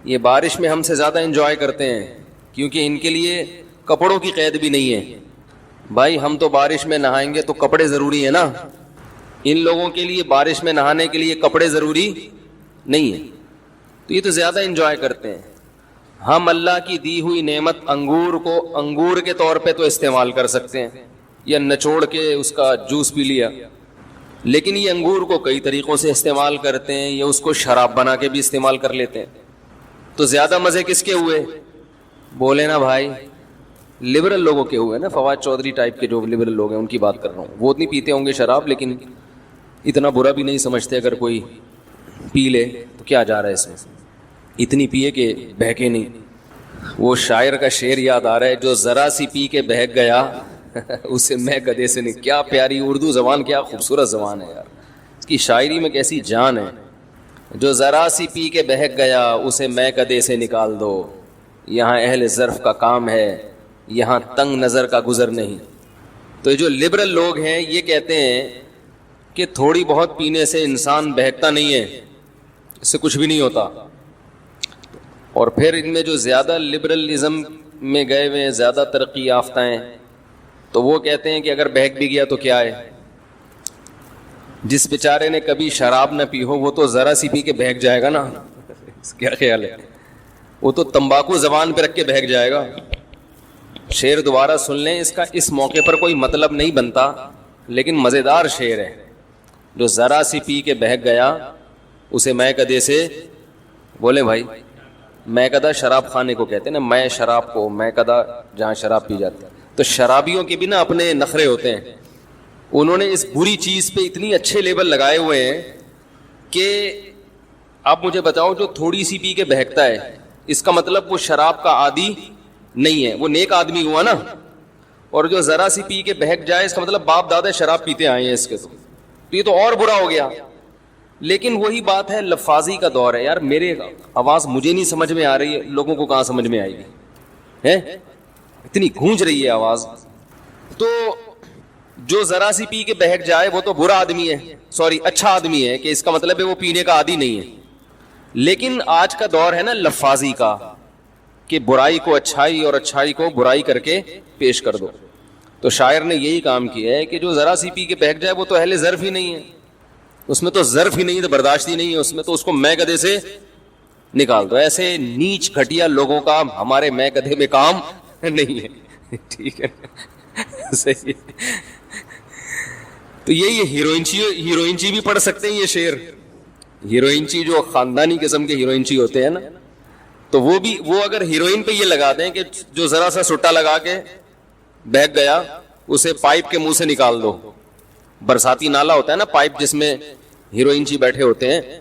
یہ بارش میں ہم سے زیادہ انجوائے کرتے ہیں کیونکہ ان کے لیے کپڑوں کی قید بھی نہیں ہے. بھائی ہم تو بارش میں نہائیں گے تو کپڑے ضروری ہیں نا, ان لوگوں کے لیے بارش میں نہانے کے لیے کپڑے ضروری نہیں ہیں, تو یہ تو زیادہ انجوائے کرتے ہیں. ہم اللہ کی دی ہوئی نعمت انگور کو انگور کے طور پہ تو استعمال کر سکتے ہیں یا نچوڑ کے اس کا جوس پی لیا, لیکن یہ انگور کو کئی طریقوں سے استعمال کرتے ہیں, یا اس کو شراب بنا کے بھی استعمال کر لیتے ہیں. تو زیادہ مزے کس کے ہوئے؟ بولے نا بھائی, لبرل لوگوں کے ہوئے نا. فواد چودھری ٹائپ کے جو لبرل لوگ ہیں ان کی بات کر رہا ہوں. وہ اتنی پیتے ہوں گے شراب, لیکن اتنا برا بھی نہیں سمجھتے اگر کوئی پی لے تو کیا جا رہا ہے اس میں, اتنی پیے کہ بہکے نہیں. وہ شاعر کا شعر یاد آ رہا ہے, جو ذرا سی پی کے بہک گیا اسے میں گدھے سے نہیں. کیا پیاری اردو زبان, کیا خوبصورت زبان ہے یار, اس کی شاعری میں کیسی جان ہے. جو ذرا سی پی کے بہک گیا اسے میں گدھے سے نکال دو, یہاں اہل ظرف کا کام ہے, یہاں تنگ نظر کا گزر نہیں. تو جو لبرل لوگ ہیں یہ کہتے ہیں کہ تھوڑی بہت پینے سے انسان بہکتا نہیں ہے, اس سے کچھ بھی نہیں ہوتا. اور پھر ان میں جو زیادہ لبرلزم میں گئے ہوئے ہیں, زیادہ ترقی یافتہ ہیں, تو وہ کہتے ہیں کہ اگر بہک بھی گیا تو کیا ہے, جس بیچارے نے کبھی شراب نہ پی ہو وہ تو ذرا سی پی کے بہک جائے گا نا. کیا خیال ہے, وہ تو تمباکو زبان پہ رکھ کے بہک جائے گا. شعر دوبارہ سن لیں, اس کا اس موقع پر کوئی مطلب نہیں بنتا لیکن مزیدار شعر ہے. جو ذرا سی پی کے بہک گیا اسے میں کدے سے, بولے بھائی میں کدا شراب خانے کو کہتے ہیں نا, میں شراب کو میں کدا جہاں شراب پی جاتی ہے. تو شرابیوں کے بھی نا اپنے نخرے ہوتے ہیں, انہوں نے اس بری چیز پہ اتنی اچھے لیبل لگائے ہوئے ہیں کہ آپ مجھے بتاؤ, جو تھوڑی سی پی کے بہکتا ہے اس کا مطلب وہ شراب کا عادی نہیں ہے, وہ نیک آدمی ہوا نا. اور جو ذرا سی پی کے بہک جائے اس کا مطلب باپ دادا شراب پیتے آئے ہیں اس کے, تو یہ تو اور برا ہو گیا. لیکن وہی بات ہے, لفاظی کا دور ہے یار. میرے آواز مجھے نہیں سمجھ میں آ رہی ہے, لوگوں کو کہاں سمجھ میں آئے گی, ہے اتنی گونج رہی ہے آواز. تو جو ذرا سی پی کے بہک جائے وہ تو برا آدمی ہے, سوری اچھا آدمی ہے, کہ اس کا مطلب ہے وہ پینے کا عادی نہیں ہے. لیکن آج کا دور ہے نا لفاظی کا, کہ برائی کو اچھائی اور اچھائی کو برائی کر کے پیش کر دو. تو شاعر نے یہی کام کیا ہے کہ جو ذرا سی پی کے بہک جائے وہ تو اہل ظرف ہی نہیں ہے, اس میں تو ظرف ہی نہیں ہے, تو برداشت ہی نہیں ہے اس میں, تو اس کو میں گدھے سے نکال دو. ایسے نیچ گھٹیا لوگوں کا ہمارے میں گدھے میں کام نہیں ہے. ٹھیک ہے, صحیح ہے. تو یہی ہیروئنچی بھی پڑھ سکتے ہیں یہ شعر. ہیروئنچی جو خاندانی قسم کے ہیروئنچی ہوتے ہیں نا, تو وہ اگر ہیروئن پہ یہ لگا دیں کہ جو ذرا سا سٹا لگا کے بہک گیا اسے پائپ کے منہ سے نکال دو. برساتی نالا ہوتا ہے نا پائپ, جس میں ہیروئنچی بیٹھے ہوتے ہیں,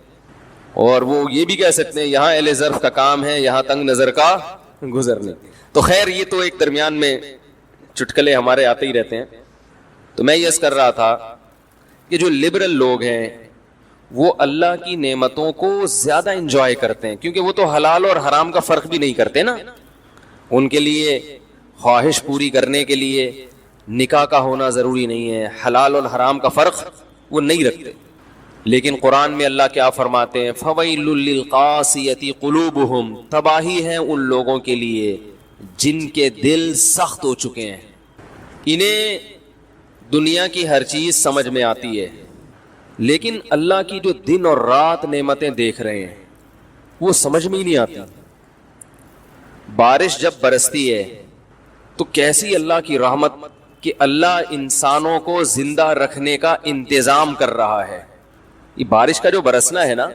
اور وہ یہ بھی کہہ سکتے ہیں یہاں اہل ظرف کا کام ہے, یہاں تنگ نظر کا گزر نہیں. تو خیر یہ تو ایک درمیان میں چٹکلے ہمارے آتے ہی رہتے ہیں. تو میں یہ کر رہا تھا کہ جو لبرل لوگ ہیں وہ اللہ کی نعمتوں کو زیادہ انجوائے کرتے ہیں, کیونکہ وہ تو حلال اور حرام کا فرق بھی نہیں کرتے نا. ان کے لیے خواہش پوری کرنے کے لیے نکاح کا ہونا ضروری نہیں ہے, حلال اور حرام کا فرق وہ نہیں رکھتے. لیکن قرآن میں اللہ کیا فرماتے ہیں, فَوَيْلٌ لِّلْقَاسِيَةِ قُلُوبُهُمْ, تباہی ہے ان لوگوں کے لیے جن کے دل سخت ہو چکے ہیں. انہیں دنیا کی ہر چیز سمجھ میں آتی ہے, لیکن اللہ کی جو دن اور رات نعمتیں دیکھ رہے ہیں وہ سمجھ میں ہی نہیں آتی. بارش جب برستی ہے تو کیسی اللہ کی رحمت کہ اللہ انسانوں کو زندہ رکھنے کا انتظام کر رہا ہے. یہ بارش کا جو برسنا ہے نا,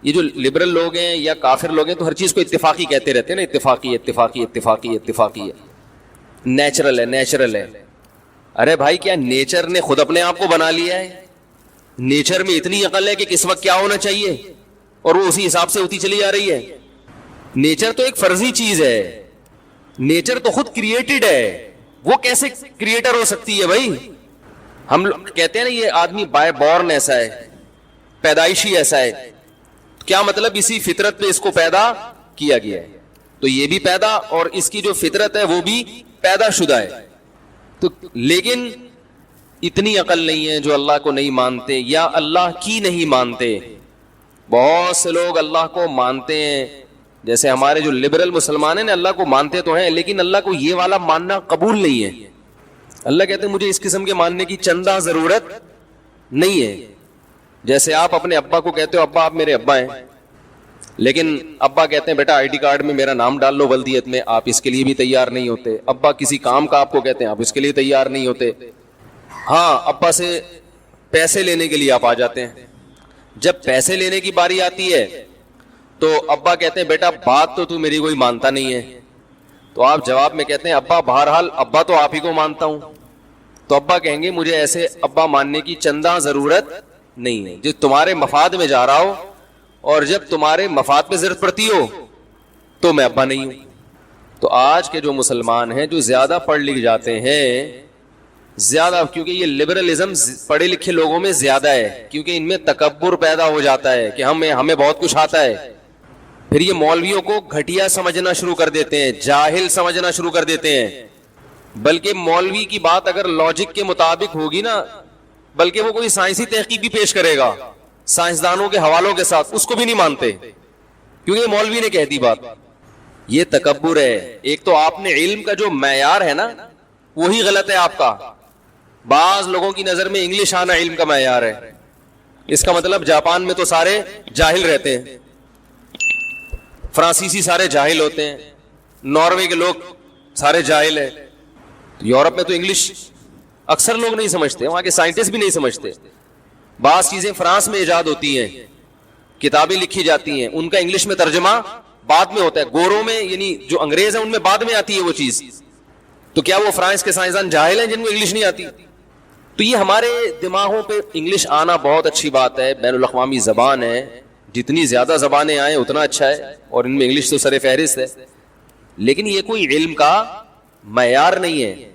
یہ جو لبرل لوگ ہیں یا کافر لوگ ہیں تو ہر چیز کو اتفاقی کہتے رہتے ہیں نا, اتفاقی اتفاقی اتفاقی اتفاقی ہے, نیچرل ہے نیچرل ہے. ارے بھائی کیا نیچر نے خود اپنے آپ کو بنا لیا ہے؟ نیچر میں اتنی عقل ہے کہ کس وقت کیا ہونا چاہیے اور وہ اسی حساب سے ہوتی چلی جا رہی ہے. نیچر تو ایک فرضی چیز ہے, نیچر تو خود کریٹڈ ہے, وہ کیسے کریٹر ہو سکتی ہے بھائی؟ ہم لوگ کہتے ہیں نا یہ آدمی بائی بورن ایسا ہے, پیدائشی ایسا ہے, کیا مطلب اسی فطرت پہ اس کو پیدا کیا گیا ہے. تو یہ بھی پیدا اور اس کی جو فطرت ہے وہ بھی پیدا شدہ ہے. تو لیکن اتنی عقل نہیں ہے جو اللہ کو نہیں مانتے یا اللہ کی نہیں مانتے. بہت سے لوگ اللہ کو مانتے ہیں, جیسے ہمارے جو لبرل مسلمان ہیں اللہ کو مانتے تو ہیں, لیکن اللہ کو یہ والا ماننا قبول نہیں ہے. اللہ کہتے ہیں مجھے اس قسم کے ماننے کی چندہ ضرورت نہیں ہے. جیسے آپ اپنے ابا کو کہتے ہو ابا آپ میرے ابا ہیں, لیکن ابا کہتے ہیں بیٹا آئی ڈی کارڈ میں میرا نام ڈال لو ولدیت میں, آپ اس کے لیے بھی تیار نہیں ہوتے. ابا کسی کام کا آپ کو کہتے ہیں, آپ اس کے لیے تیار نہیں ہوتے. ہاں, ابا سے پیسے لینے کے لیے آپ آ جاتے ہیں. جب پیسے لینے کی باری آتی ہے تو ابا کہتے ہیں بیٹا بات تو میری کوئی مانتا نہیں ہے. تو آپ جواب میں کہتے ہیں ابا بہرحال ابا تو آپ ہی کو مانتا ہوں. تو ابا کہیں گے مجھے ایسے ابا ماننے کی چندہ ضرورت نہیں ہے, جو تمہارے مفاد میں جا رہا ہو, اور جب تمہارے مفاد میں ضرورت پڑتی ہو تو میں ابا نہیں ہوں. تو آج کے جو مسلمان ہیں جو زیادہ پڑھ لکھ جاتے ہیں, زیادہ, کیونکہ یہ لبرلزم پڑھے لکھے لوگوں میں زیادہ ہے, کیونکہ ان میں تکبر پیدا ہو جاتا ہے کہ ہمیں بہت کچھ آتا ہے. پھر یہ مولویوں کو گھٹیا سمجھنا شروع کر دیتے ہیں, جاہل سمجھنا شروع کر دیتے ہیں. بلکہ مولوی کی بات اگر لاجک کے مطابق ہوگی نا, بلکہ وہ کوئی سائنسی تحقیق بھی پیش کرے گا سائنسدانوں کے حوالوں کے ساتھ, اس کو بھی نہیں مانتے کیونکہ مولوی نے کہہ دی بات. یہ تکبر ہے. ایک تو آپ نے علم کا جو معیار ہے نا وہی غلط ہے آپ کا. بعض لوگوں کی نظر میں انگلش آنا علم کا معیار ہے. اس کا مطلب جاپان میں تو سارے جاہل رہتے ہیں, فرانسیسی سارے جاہل ہوتے ہیں, ناروے کے لوگ سارے جاہل ہیں. یورپ میں تو انگلش اکثر لوگ نہیں سمجھتے, وہاں کے سائنٹسٹ بھی نہیں سمجھتے. بعض چیزیں فرانس میں ایجاد ہوتی ہیں, کتابیں لکھی جاتی ہیں, ان کا انگلش میں ترجمہ بعد میں ہوتا ہے. گوروں میں یعنی جو انگریز ہیں ان میں بعد میں آتی ہے وہ چیز. تو کیا وہ فرانس کے سائنسدان جاہل ہیں جن کو انگلش نہیں آتی؟ تو یہ ہمارے دماغوں پہ انگلش آنا بہت اچھی بات ہے, بین الاقوامی زبان ہے, جتنی زیادہ زبانیں آئیں اتنا اچھا ہے, اور ان میں انگلش تو سر فہرست ہے. لیکن یہ کوئی علم کا معیار نہیں ہے.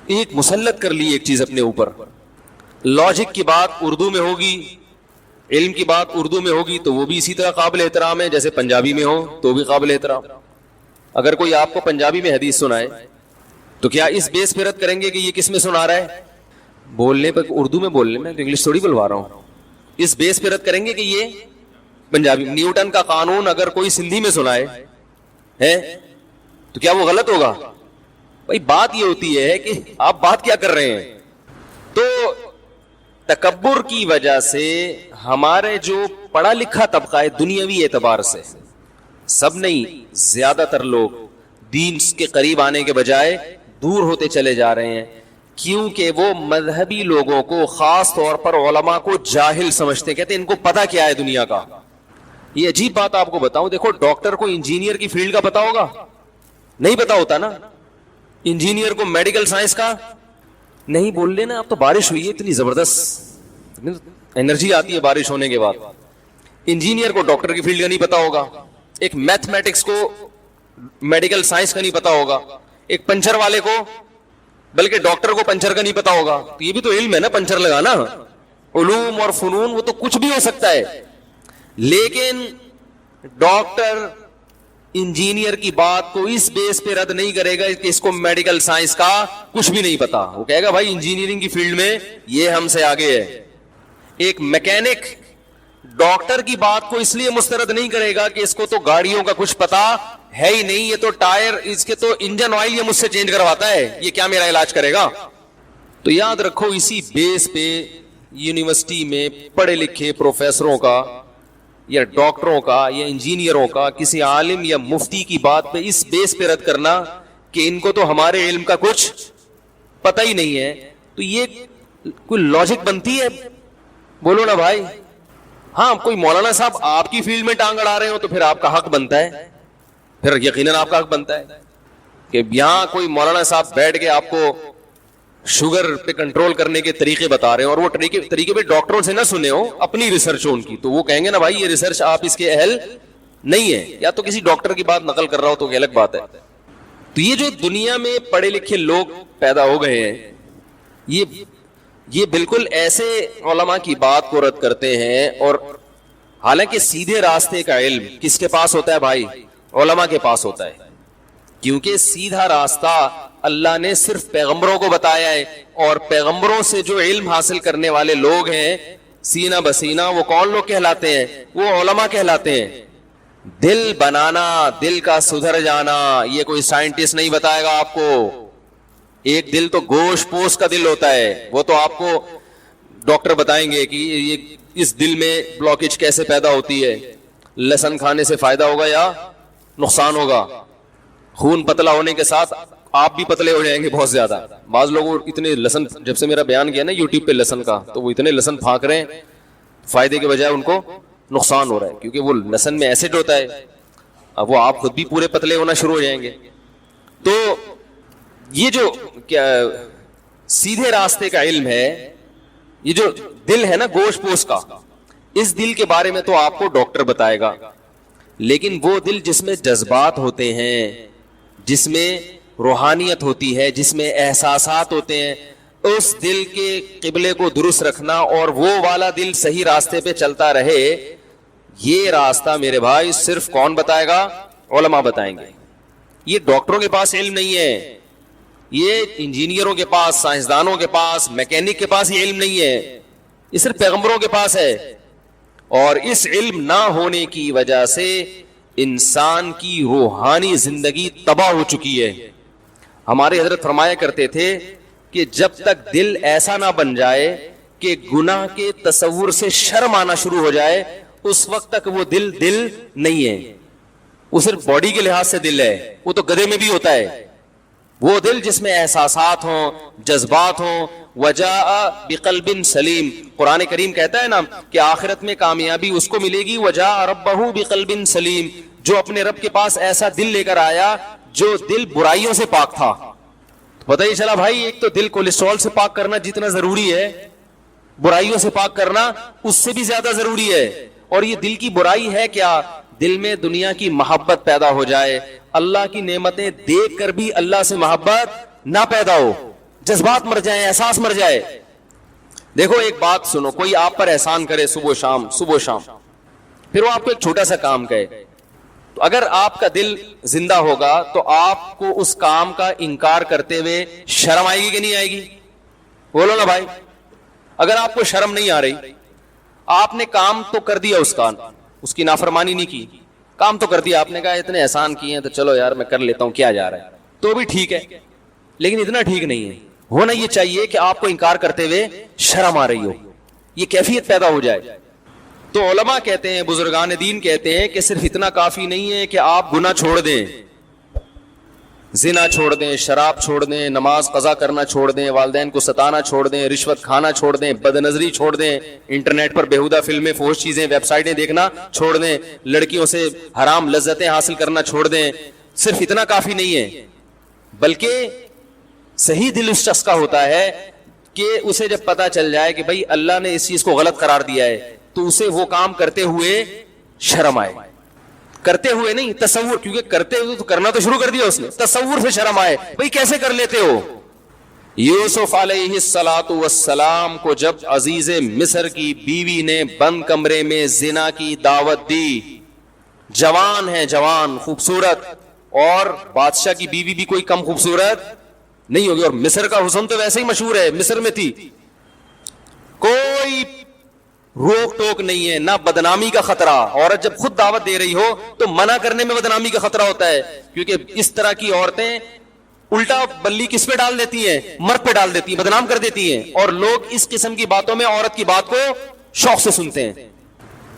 ایک مسلط کر لی ایک چیز اپنے اوپر, لاجک کی بات اردو میں ہوگی, علم کی بات اردو میں ہوگی تو وہ بھی اسی طرح قابل احترام ہے جیسے پنجابی میں ہو تو بھی قابل احترام. اگر کوئی آپ کو پنجابی میں حدیث سنائے تو کیا اس بیس پہ رد کریں گے کہ یہ کس میں سنا رہا ہے؟ بولنے پہ اردو میں بولنے میں, انگلش تھوڑی بلوا رہا ہوں. اس بیس پہ رد کریں گے کہ یہ پنجابی. نیوٹن کا قانون اگر کوئی سندھی میں سنائے ہے تو کیا وہ غلط ہوگا؟ بھائی بات یہ ہوتی ہے کہ آپ بات کیا کر رہے ہیں. تو تکبر کی وجہ سے ہمارے جو پڑھا لکھا طبقہ ہے دنیاوی اعتبار سے, سب نہیں زیادہ تر لوگ دین کے قریب آنے کے بجائے دور ہوتے چلے جا رہے ہیں, کیونکہ وہ مذہبی لوگوں کو, خاص طور پر علماء کو جاہل سمجھتے, کہتے ہیں ان کو پتا کیا ہے دنیا کا. یہ عجیب بات آپ کو بتاؤں, دیکھو ڈاکٹر کو انجینئر کی فیلڈ کا پتا ہوگا؟ نہیں پتا ہوتا نا. انجینئر کو میڈیکل سائنس کا نہیں. بول لینا اب تو بارش ہوئی ہے, اتنی زبردست انرجی آتی ہے بارش ہونے کے بعد. انجینئر کو ڈاکٹر کی فیلڈ کا نہیں پتا ہوگا, ایک میتھمیٹکس کو میڈیکل سائنس کا نہیں پتا ہوگا, ایک پنچر والے کو, بلکہ ڈاکٹر کو پنچر کا نہیں پتا ہوگا. تو یہ بھی تو علم ہے نا, پنچر لگانا. علوم اور فنون وہ تو کچھ بھی ہو سکتا ہے, لیکن ڈاکٹر انجینئر کی بات کو اس بیس پہ رد نہیں کرے گا کہ اس کو میڈیکل سائنس کا کچھ بھی نہیں پتا. وہ کہے گا بھائی انجینئرنگ کی فیلڈ میں یہ ہم سے آگے ہے. ایک میکینک ڈاکٹر کی بات کو اس لیے مسترد نہیں کرے گا کہ اس کو تو گاڑیوں کا کچھ پتا ہے ہی نہیں, یہ تو ٹائر, اس کے تو انجن آئل یہ مجھ سے چینج کرواتا ہے, یہ کیا میرا علاج کرے گا. تو یاد رکھو اسی بیس پہ یونیورسٹی میں پڑھے لکھے پروفیسروں کا یا ڈاکٹروں کا یا انجینئروں کا, کسی عالم یا مفتی کی بات پہ اس بیس پہ رد کرنا کہ ان کو تو ہمارے علم کا کچھ پتہ ہی نہیں ہے, تو یہ کوئی لاجک بنتی ہے؟ بولو نا بھائی. ہاں, کوئی مولانا صاحب آپ کی فیلڈ میں ٹانگ اڑا رہے ہو تو پھر آپ کا حق بنتا ہے, پھر یقیناً آپ کا حق بنتا ہے کہ یہاں کوئی مولانا صاحب بیٹھ کے آپ کو شوگر پہ کنٹرول کرنے کے طریقے بتا رہے ہیں, اور وہ طریقے پہ ڈاکٹروں سے نہ سنے ہو, اپنی ریسرچ ہو ان کی, تو وہ کہیں گے نا بھائی یہ ریسرچ آپ اس کے اہل نہیں ہے, یا تو کسی ڈاکٹر کی بات نقل کر رہا ہو تو یہ الگ بات ہے. تو یہ جو دنیا میں پڑھے لکھے لوگ پیدا ہو گئے ہیں یہ بالکل ایسے علماء کی بات کو رد کرتے ہیں, اور حالانکہ سیدھے راستے کا علم کس کے پاس ہوتا ہے بھائی؟ علماء کے پاس ہوتا ہے, کیونکہ سیدھا راستہ اللہ نے صرف پیغمبروں کو بتایا ہے, اور پیغمبروں سے جو علم حاصل کرنے والے لوگ ہیں سینہ بسینہ, وہ کون لوگ کہلاتے ہیں؟ وہ علماء کہلاتے ہیں. دل بنانا, دل کا سدھر جانا, یہ کوئی سائنٹسٹ نہیں بتائے گا آپ کو. ایک دل تو گوشت پوش کا دل ہوتا ہے, وہ تو آپ کو ڈاکٹر بتائیں گے کہ یہ اس دل میں بلاکیج کیسے پیدا ہوتی ہے, لہسن کھانے سے فائدہ ہوگا یا نقصان ہوگا. خون پتلا ہونے کے ساتھ آپ بھی پتلے ہو جائیں گے بہت زیادہ. بعض لوگ اتنے لہسن, جب سے میرا بیان کیا نا یوٹیوب پہ لہسن کا, تو وہ اتنے لہسن پھانک رہے ہیں, فائدے کے بجائے ان کو نقصان ہو رہا ہے, کیونکہ وہ لہسن میں ایسڈ ہوتا ہے. اب وہ آپ خود بھی پورے پتلے ہونا شروع ہو جائیں گے. تو یہ جو کیا سیدھے راستے کا علم ہے, یہ جو دل ہے نا گوشت پوش کا, اس دل کے بارے میں تو آپ کو ڈاکٹر بتائے گا. لیکن وہ دل جس میں جذبات ہوتے ہیں, جس میں روحانیت ہوتی ہے, جس میں احساسات ہوتے ہیں, اس دل کے قبلے کو درست رکھنا اور وہ والا دل صحیح راستے پہ چلتا رہے, یہ راستہ میرے بھائی صرف کون بتائے گا؟ علماء بتائیں گے. یہ ڈاکٹروں کے پاس علم نہیں ہے, یہ انجینئروں کے پاس, سائنسدانوں کے پاس, میکینک کے پاس یہ علم نہیں ہے, یہ صرف پیغمبروں کے پاس ہے. اور اس علم نہ ہونے کی وجہ سے انسان کی روحانی زندگی تباہ ہو چکی ہے. ہمارے حضرت فرمایا کرتے تھے کہ جب تک دل ایسا نہ بن جائے کہ گناہ کے تصور سے شرم آنا شروع ہو جائے, اس وقت تک وہ دل دل نہیں ہے. وہ صرف باڈی کے لحاظ سے دل ہے, وہ تو گدھے میں بھی ہوتا ہے. وہ دل جس میں احساسات ہوں, جذبات ہوں. وجاء بقلب سلیم, قرآن کریم کہتا ہے نا کہ آخرت میں کامیابی اس کو ملے گی. وجاء ربہ بقلب سلیم, جو اپنے رب کے پاس ایسا دل لے کر آیا جو دل برائیوں سے پاک تھا. پتہ ہی چلا بھائی, ایک تو دل کولیسٹرول سے پاک کرنا جتنا ضروری ہے, برائیوں سے پاک کرنا اس سے بھی زیادہ ضروری ہے. اور یہ دل کی برائی ہے کیا؟ دل میں دنیا کی محبت پیدا ہو جائے, اللہ کی نعمتیں دیکھ کر بھی اللہ سے محبت نہ پیدا ہو, جذبات مر جائیں, احساس مر جائے. دیکھو ایک بات سنو, کوئی آپ پر احسان کرے صبح شام, پھر وہ آپ کو ایک چھوٹا سا کام کہے, تو اگر آپ کا دل زندہ ہوگا تو آپ کو اس کام کا انکار کرتے ہوئے شرم آئے گی کہ نہیں آئے گی؟ بولو نا بھائی. اگر آپ کو شرم نہیں آ رہی, آپ نے کام تو کر دیا, اس کی نافرمانی نہیں کی, کام تو کر دیا, آپ نے کہا اتنے احسان کیے ہیں تو چلو یار میں کر لیتا ہوں, کیا جا رہا ہے, تو بھی ٹھیک ہے. لیکن اتنا ٹھیک نہیں ہے. ہونا یہ چاہیے کہ آپ کو انکار کرتے ہوئے شرم آ رہی ہو, یہ کیفیت پیدا ہو جائے. تو علماء کہتے ہیں, بزرگان دین کہتے ہیں کہ صرف اتنا کافی نہیں ہے کہ آپ گناہ چھوڑ دیں, زنا چھوڑ دیں, شراب چھوڑ دیں, نماز قضا کرنا چھوڑ دیں, والدین کو ستانا چھوڑ دیں, رشوت کھانا چھوڑ دیں, بد نظری چھوڑ دیں, انٹرنیٹ پر بیہودہ فلمیں, فحش چیزیں, ویب سائٹیں دیکھنا چھوڑ دیں, لڑکیوں سے حرام لذتیں حاصل کرنا چھوڑ دیں. صرف اتنا کافی نہیں ہے, بلکہ صحیح دل اس شخص کا ہوتا ہے کہ اسے جب پتا چل جائے کہ بھائی اللہ نے اس چیز کو غلط قرار دیا ہے, تو اسے وہ کام کرتے ہوئے شرم آئے. کرتے ہوئے نہیں, تصور, کیونکہ کرتے ہوئے تو کرنا تو شروع کر دیا اس نے, تصور سے شرم آئے, بھائی کیسے کر لیتے ہو. یوسف علیہ الصلوۃ والسلام کو جب عزیز مصر کی بیوی نے بند کمرے میں زنا کی دعوت دی, جوان ہے, جوان خوبصورت, اور بادشاہ کی بیوی بھی کوئی کم خوبصورت نہیں ہوگی, اور مصر کا حسن تو ویسے ہی مشہور ہے, مصر میں تھی, کوئی روک ٹوک نہیں ہے, نہ بدنامی کا خطرہ. عورت جب خود دعوت دے رہی ہو تو منع کرنے میں بدنامی کا خطرہ ہوتا ہے, کیونکہ اس طرح کی عورتیں الٹا بلی کس پہ ڈال دیتی ہیں؟ مرد پہ ڈال دیتی ہیں, بدنام کر دیتی ہیں, اور لوگ اس قسم کی باتوں میں عورت کی بات کو شوق سے سنتے ہیں.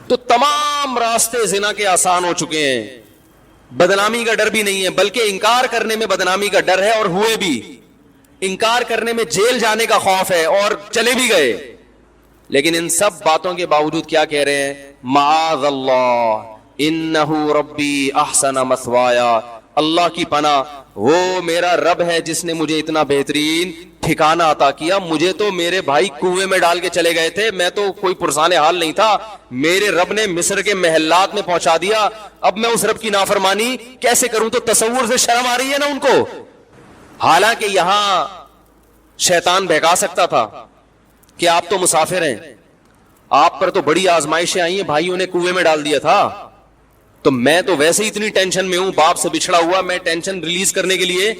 تو تمام راستے زنا کے آسان ہو چکے ہیں, بدنامی کا ڈر بھی نہیں ہے, بلکہ انکار کرنے میں بدنامی کا ڈر ہے, اور ہوئے بھی. انکار کرنے میں جیل جانے کا خوف ہے, اور چلے بھی گئے. لیکن ان سب باتوں کے باوجود کیا کہہ رہے ہیں؟ معاذ اللہ انہ ربی احسن مثوایا, اللہ کی پناہ, وہ میرا رب ہے جس نے مجھے اتنا بہترین ٹھکانہ عطا کیا. مجھے تو میرے بھائی کنویں میں ڈال کے چلے گئے تھے, میں تو کوئی پرسان حال نہیں تھا, میرے رب نے مصر کے محلات میں پہنچا دیا. اب میں اس رب کی نافرمانی کیسے کروں؟ تو تصور سے شرم آ رہی ہے نا ان کو. حالانکہ یہاں شیطان بہکا سکتا تھا کہ آپ تو مسافر ہیں, آپ پر تو بڑی آزمائشیں آئی ہیں, بھائیوں نے کنویں میں ڈال دیا تھا, تو میں تو ویسے ہی اتنی ٹینشن میں ہوں, باپ سے بچھڑا ہوا, میں ٹینشن ریلیز کرنے کے لیے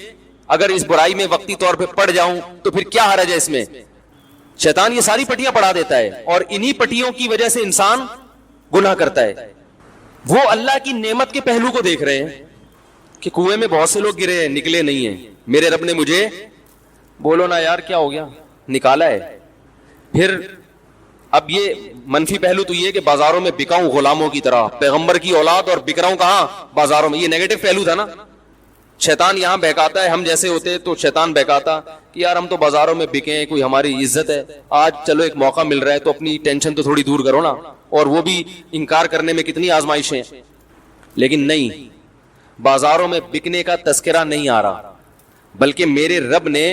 اگر اس برائی میں وقتی طور پہ پڑ جاؤں تو پھر کیا حرج ہے اس میں؟ شیطان یہ ساری پٹیاں پڑھا دیتا ہے اور انہی پٹیوں کی وجہ سے انسان گناہ کرتا ہے. وہ اللہ کی نعمت کے پہلو کو دیکھ رہے ہیں کہ کنویں میں بہت سے لوگ گرے ہیں, نکلے نہیں ہیں, میرے رب نے مجھے, بولو نا یار کیا ہو گیا, نکالا ہے. پھر اب یہ منفی پہلو تو یہ کہ بازاروں میں بکاؤں غلاموں کی طرح, پیغمبر کی اولاد اور بک رہا ہوں کہاں, بازاروں میں. یہ نیگیٹو پہلو تھا نا. شیطان یہاں بہکاتا ہے, ہم جیسے ہوتے تو شیطان بہکاتا کہ یار ہم تو بازاروں میں بکیں, کوئی ہماری عزت ہے, آج چلو ایک موقع مل رہا ہے تو اپنی ٹینشن تو تھوڑی دور کرو نا. اور وہ بھی انکار کرنے میں کتنی آزمائشیں. لیکن نہیں, بازاروں میں بکنے کا تذکرہ نہیں آ رہا, بلکہ میرے رب نے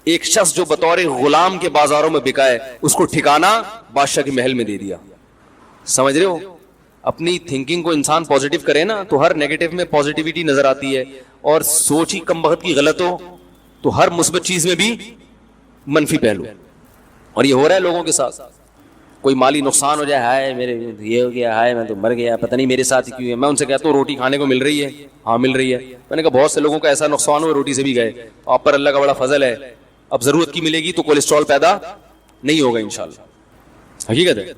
ایک شخص جو بطور غلام کے بازاروں میں بکا ہے اس کو ٹھکانہ بادشاہ کے محل میں دے دیا. سمجھ رہے ہو؟ اپنی تھنکنگ کو انسان پازیٹیو کرے نا تو ہر نیگیٹو میں پازیٹیوٹی نظر آتی ہے, اور سوچ ہی کم وقت کی غلط ہو تو ہر مثبت چیز میں بھی منفی پہلو. اور یہ ہو رہا ہے لوگوں کے ساتھ. کوئی مالی نقصان ہو جائے, ہائے میرے یہ ہو گیا, ہائے میں تو مر گیا, پتہ نہیں میرے ساتھ کیوں ہے. میں ان سے کہتا ہوں روٹی کھانے کو مل رہی ہے, ہاں مل رہی ہے. میں نے کہا بہت سے لوگوں کا ایسا نقصان ہوا روٹی سے بھی گئے, آپ پر اللہ کا بڑا فضل ہے, اب ضرورت کی ملے گی تو کولیسٹرول پیدا نہیں ہوگا انشاءاللہ. حقیقت ہے.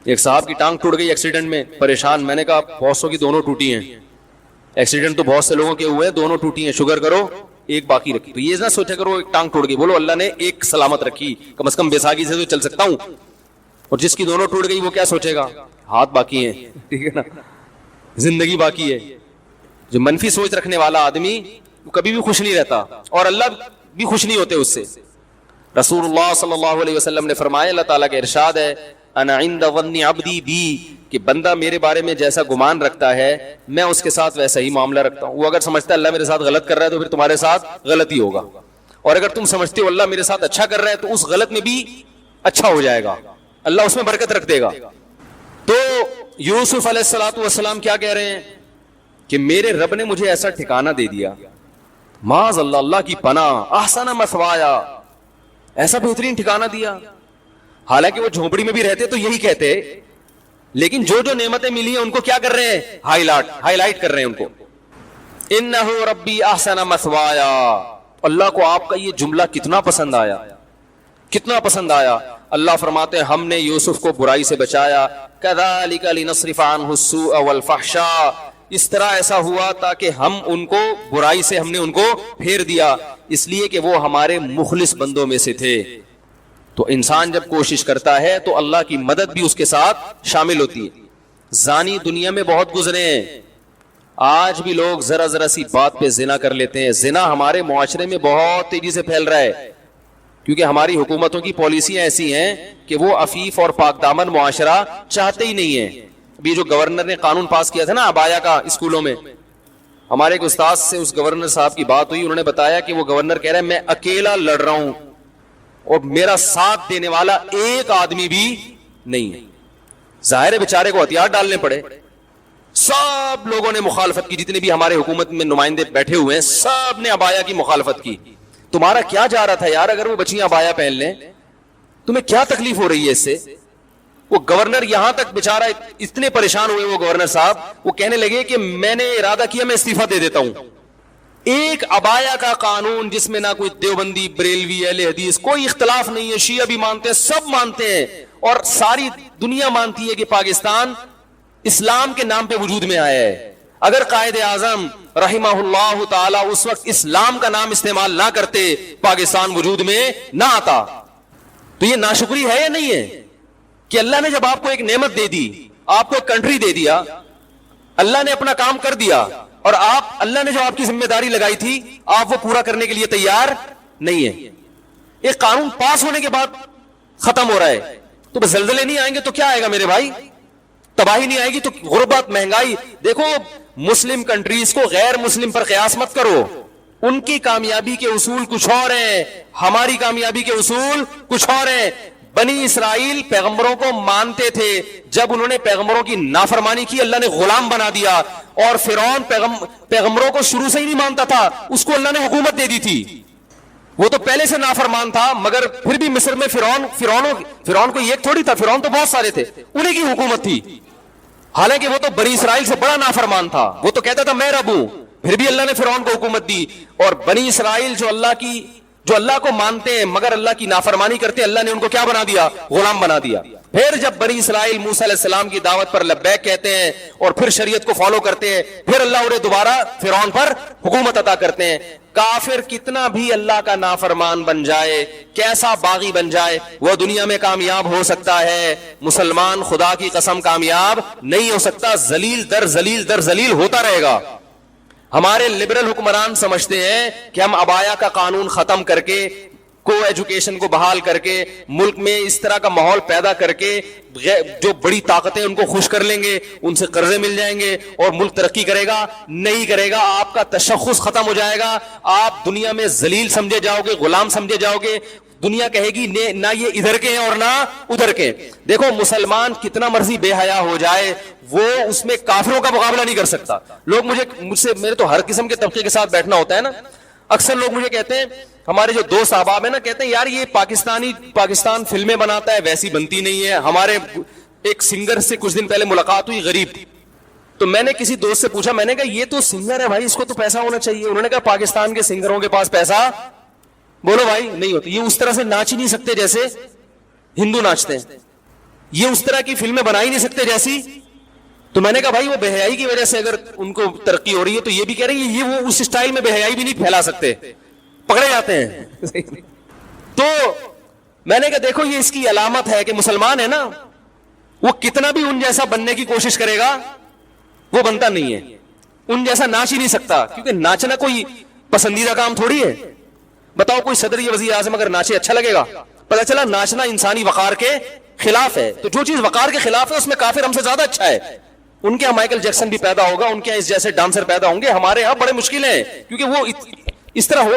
ایک صاحب کی ٹانگ ٹوٹ گئی ایکسیڈنٹ میں, پریشان. میں نے کہا بہت سو کی دونوں ٹوٹی ہیں, ایکسیڈنٹ تو بہت سے لوگوں کے ہوئے ہیں, دونوں ٹوٹی ہیں, شکر کرو ایک باقی رکھی. تو یہ نہ سوچا کرو ایک ٹانگ ٹوٹ گئی, بولو اللہ نے ایک سلامت رکھی, کم از کم بیساگی سے تو چل سکتا ہوں. اور جس کی دونوں ٹوٹ گئی وہ کیا سوچے گا, ہاتھ باقی ہیں, ٹھیک ہے نا, زندگی باقی ہے. جو منفی سوچ رکھنے والا آدمی وہ کبھی بھی خوش نہیں رہتا, اور اللہ بھی خوش نہیں ہوتے اس سے. رسول اللہ صلی اللہ علیہ وسلم نے فرمایا, اللہ تعالیٰ کا ارشاد ہے, انا عند ظن عبدی بی, کہ بندہ میرے بارے میں جیسا گمان رکھتا ہے میں اس کے ساتھ ویسا ہی معاملہ رکھتا ہوں. وہ اگر سمجھتا ہے اللہ میرے ساتھ غلط کر رہا ہے تو پھر تمہارے ساتھ غلط ہی ہوگا, اور اگر تم سمجھتے ہو اللہ میرے ساتھ اچھا کر رہا ہے تو اس غلط میں بھی اچھا ہو جائے گا, اللہ اس میں برکت رکھ دے گا. تو یوسف علیہ الصلوۃ والسلام کیا کہہ رہے ہیں کہ میرے رب نے مجھے ایسا ٹھکانہ دے دیا, معاذ اللہ, اللہ کی پناہ, احسن مثوایا, ایسا بہترین ٹھکانہ دیا. حالانکہ وہ جھونپڑی میں بھی رہتے تو یہی کہتے, لیکن جو جو نعمتیں ملی ہیں ان کو کیا کر رہے ہیں, ہائی لائٹ کر رہے ہیں ان کو. انہ ربی احسن مثوایا. اللہ کو آپ کا یہ جملہ کتنا پسند آیا, کتنا پسند آیا. اللہ فرماتے ہیں ہم نے یوسف کو برائی سے بچایا, کذالک لنصرف عنہ السوء والفحشاء, اس طرح ایسا ہوا تاکہ ہم ان کو برائی سے ہم نے ان کو پھیر دیا, اس لیے کہ وہ ہمارے مخلص بندوں میں سے تھے. تو انسان جب کوشش کرتا ہے تو اللہ کی مدد بھی اس کے ساتھ شامل ہوتی ہے. زانی دنیا میں بہت گزرے ہیں, آج بھی لوگ ذرا ذرا سی بات پہ زنا کر لیتے ہیں. زنا ہمارے معاشرے میں بہت تیزی سے پھیل رہا ہے, کیونکہ ہماری حکومتوں کی پالیسیاں ایسی ہیں کہ وہ عفیف اور پاک دامن معاشرہ چاہتے ہی نہیں ہیں. ابھی جو گورنر نے قانون پاس کیا تھا نا ابایا کا اسکولوں میں, ہمارے ایک استاد سے اس گورنر صاحب کی بات ہوئی, انہوں نے بتایا کہ وہ گورنر کہہ رہے ہیں میں اکیلا لڑ رہا ہوں اور میرا ساتھ دینے والا ایک آدمی بھی نہیں ہے. ظاہر ہے بیچارے کو ہتھیار ڈالنے پڑے. سب لوگوں نے مخالفت کی, جتنے بھی ہمارے حکومت میں نمائندے بیٹھے ہوئے ہیں سب نے ابایا کی مخالفت کی. تمہارا کیا جا رہا تھا یار, اگر وہ بچیاں ابایا پہن لیں تمہیں کیا تکلیف ہو رہی ہے اس سے. وہ گورنر یہاں تک بیچارہ اتنے پریشان ہوئے, وہ گورنر صاحب وہ کہنے لگے کہ میں نے ارادہ کیا میں استعفیٰ دے دیتا ہوں. ایک ابایا کا قانون جس میں نہ کوئی دیوبندی, بریلوی, اہل حدیث کوئی اختلاف نہیں ہے, شیعہ بھی مانتے ہیں, سب مانتے ہیں, اور ساری دنیا مانتی ہے کہ پاکستان اسلام کے نام پہ وجود میں آیا ہے. اگر قائد اعظم رحمہ اللہ تعالی اس وقت اسلام کا نام استعمال نہ کرتے پاکستان وجود میں نہ آتا. تو یہ ناشکری ہے یا نہیں ہے کہ اللہ نے جب آپ کو ایک نعمت دے دی, آپ کو ایک کنٹری دے دیا, اللہ نے اپنا کام کر دیا, اور آپ اللہ نے جو آپ کی ذمہ داری لگائی تھی آپ وہ پورا کرنے کے لیے تیار نہیں ہے. ایک قانون پاس ہونے کے بعد ختم ہو رہا ہے تو بس زلزلے نہیں آئیں گے تو کیا آئے گا میرے بھائی, تباہی نہیں آئے گی تو غربت, مہنگائی. دیکھو مسلم کنٹریز کو غیر مسلم پر قیاس مت کرو, ان کی کامیابی کے اصول کچھ اور ہیں, ہماری کامیابی کے اصول کچھ اور ہیں. بنی اسرائیل پیغمبروں کو مانتے تھے, جب انہوں نے پیغمبروں کی نافرمانی کی اللہ نے غلام بنا دیا, اور فرعون پیغمبروں کو شروع سے ہی نہیں مانتا تھا, اس کو اللہ نے حکومت دے دی تھی. وہ تو پہلے سے نافرمان تھا, مگر پھر بھی مصر میں فرعون کو ایک تھوڑی تھا, فرعون تو بہت سارے تھے, انہیں کی حکومت تھی. حالانکہ وہ تو بنی اسرائیل سے بڑا نافرمان تھا, وہ تو کہتا تھا میں رب ہوں. پھر بھی اللہ نے فرعون کو حکومت دی. اور بنی اسرائیل جو اللہ کو مانتے ہیں مگر اللہ کی نافرمانی کرتے ہیں, اللہ نے ان کو کیا بنا دیا؟ غلام بنا دیا. پھر جب بنی اسرائیل موسیٰ علیہ السلام کی دعوت پر لبیک کہتے ہیں اور پھر شریعت کو فالو کرتے ہیں, پھر اللہ انہیں دوبارہ فرعون پر حکومت عطا کرتے ہیں. کافر کتنا بھی اللہ کا نافرمان بن جائے, کیسا باغی بن جائے, وہ دنیا میں کامیاب ہو سکتا ہے. مسلمان خدا کی قسم کامیاب نہیں ہو سکتا, ذلیل در ذلیل در ذلیل ہوتا رہے گا. ہمارے لبرل حکمران سمجھتے ہیں کہ ہم ابایا کا قانون ختم کر کے, کو ایجوکیشن کو بحال کر کے, ملک میں اس طرح کا ماحول پیدا کر کے جو بڑی طاقتیں ان کو خوش کر لیں گے, ان سے قرضے مل جائیں گے اور ملک ترقی کرے گا. نہیں کرے گا. آپ کا تشخص ختم ہو جائے گا. آپ دنیا میں ذلیل سمجھے جاؤ گے, غلام سمجھے جاؤ گے. دنیا کہے گی نہ یہ ادھر کے ہیں اور نہ ادھر کے. دیکھو مسلمان کتنا مرضی بے حیا ہو جائے, وہ اس میں کافروں کا مقابلہ نہیں کر سکتا. لوگ مجھ سے میرے تو ہر قسم کے طبقے کے ساتھ بیٹھنا ہوتا ہے نا. اکثر لوگ مجھے کہتے ہیں, ہمارے جو دوست احباب ہیں نا, کہتے ہیں یار یہ پاکستان فلمیں بناتا ہے, ویسی بنتی نہیں ہے. ہمارے ایک سنگر سے کچھ دن پہلے ملاقات ہوئی, غریب تھی, تو میں نے کسی دوست سے پوچھا, میں نے کہا یہ تو سنگر ہے بھائی, اس کو تو پیسہ ہونا چاہیے. انہوں نے کہا پاکستان کے سنگروں کے پاس پیسہ, بولو بھائی, نہیں ہوتا. یہ اس طرح سے ناچ ہی نہیں سکتے جیسے ہندو ناچتے ہیں, یہ اس طرح کی فلمیں بنا ہی نہیں سکتے جیسی. تو میں نے کہا بھائی وہ بے حیائی کی وجہ سے اگر ان کو ترقی ہو رہی ہے تو یہ بھی کہہ رہے ہیں یہ وہ اس اسٹائل میں بے حیائی بھی نہیں پھیلا سکتے, پکڑے جاتے ہیں. تو میں نے کہا دیکھو یہ اس کی علامت ہے کہ مسلمان ہے نا, وہ کتنا بھی ان جیسا بننے کی کوشش کرے گا وہ بنتا نہیں ہے. ان جیسا ناچ ہی نہیں سکتا, کیونکہ ناچنا کوئی پسندیدہ کام تھوڑی ہے. بتاؤ کوئی صدر یا وزیر اعظم اگر ناچے اچھا لگے گا؟ پتہ چلا ناچنا انسانی وقار کے خلاف ہے. تو جو چیز وقار کے خلاف ہے اس میں کافر ہم سے زیادہ اچھا ہے. ان کے یہاں مائیکل جیکسن بھی پیدا ہوگا, ان کے یہاں اس جیسے ڈانسر پیدا ہوں گے, ہمارے یہاں بڑے مشکل ہیں, کیونکہ وہ اس طرح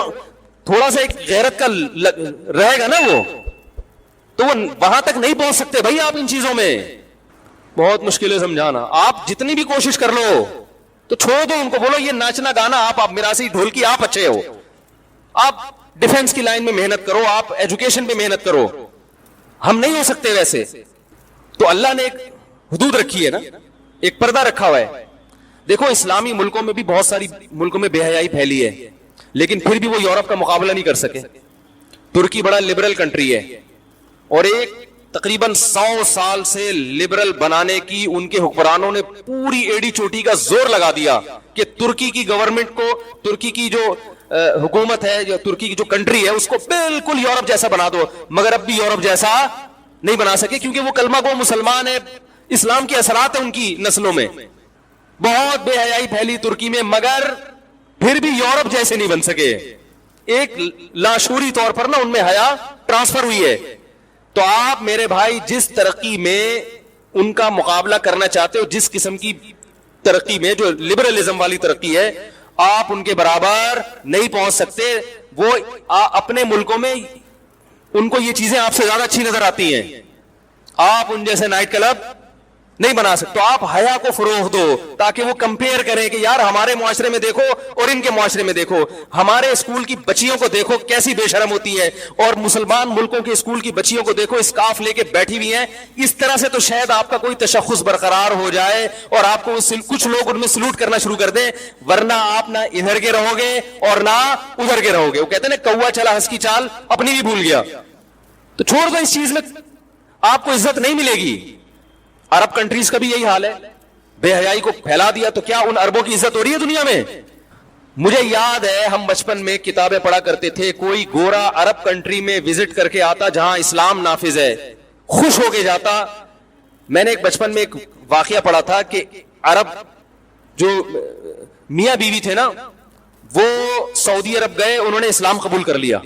تھوڑا سا ایک غیرت کا رہے گا نا وہ, تو وہ وہاں تک نہیں پہنچ سکتے بھائی. آپ ان چیزوں میں بہت مشکل ہے سمجھانا. آپ جتنی بھی کوشش کر لو تو چھوڑ دو ان کو, بولو یہ ناچنا گانا آپ میراثی ڈھولکی آپ اچھے ہو, آپ ڈیفنس کی لائن میں محنت کرو, آپ ایجوکیشن پہ محنت کرو, ہم نہیں ہو سکتے ویسے. تو اللہ نے ایک حدود رکھی ہے نا, ایک پردہ رکھا ہوا ہے. دیکھو اسلامی ملکوں میں بھی بہت ساری ملکوں میں بے حیائی پھیلی ہے, لیکن پھر بھی وہ یورپ کا مقابلہ نہیں کر سکے. ترکی بڑا لبرل کنٹری ہے, اور ایک تقریباً 100 سال سے لبرل بنانے کی ان کے حکمرانوں نے پوری ایڑی چوٹی کا زور لگا دیا کہ ترکی کی گورنمنٹ کو, ترکی کی جو حکومت ہے, جو ترکی کی جو کنٹری ہے, اس کو بالکل یورپ جیسا بنا دو. مگر اب بھی یورپ جیسا نہیں بنا سکے, کیونکہ وہ کلمہ گو مسلمان ہے, اسلام کے اثرات ہیں ان کی نسلوں میں. بہت بے حیائی پھیلی ترکی میں, مگر پھر بھی یورپ جیسے نہیں بن سکے. ایک لاشعوری طور پر نا ان میں حیا ٹرانسفر ہوئی ہے. تو آپ میرے بھائی جس ترقی میں ان کا مقابلہ کرنا چاہتے ہو, جس قسم کی ترقی میں جو لبرلزم والی ترقی ہے, آپ ان کے برابر نہیں پہنچ سکتے. وہ اپنے ملکوں میں ان کو یہ چیزیں آپ سے زیادہ اچھی نظر آتی ہیں. آپ ان جیسے نائٹ کلب نہیں بنا سکتے. تو آپ حیا کو فروغ دو تاکہ وہ کمپیئر کریں کہ یار ہمارے معاشرے میں دیکھو اور ان کے معاشرے میں دیکھو, ہمارے اسکول کی بچیوں کو دیکھو کیسی بے شرم ہوتی ہیں, اور مسلمان ملکوں کے اسکول کی بچیوں کو دیکھو اسکارف لے کے بیٹھی ہوئی ہیں. اس طرح سے تو شاید آپ کا کوئی تشخص برقرار ہو جائے اور آپ کو کچھ لوگ ان میں سلوٹ کرنا شروع کر دیں, ورنہ آپ نہ ادھر کے رہو گے اور نہ ادھر کے رہو گے. وہ کہتے ہیں نا کوا چلا ہنس کی چال اپنی بھی بھول گیا. تو چھوڑ دو اس چیز میں, آپ کو عزت نہیں ملے گی. عرب کنٹریز کا بھی یہی حال ہے, بے حیائی کو پھیلا دیا تو کیا ان عربوں کی عزت ہو رہی ہے دنیا میں؟ مجھے یاد ہے ہم بچپن میں کتابیں پڑھا کرتے تھے, کوئی گورا عرب کنٹری میں وزٹ کر کے آتا جہاں اسلام نافذ ہے, خوش ہو کے جاتا. میں نے ایک بچپن میں ایک واقعہ پڑھا تھا کہ عرب جو میاں بیوی تھے نا, وہ سعودی عرب گئے, انہوں نے اسلام قبول کر لیا,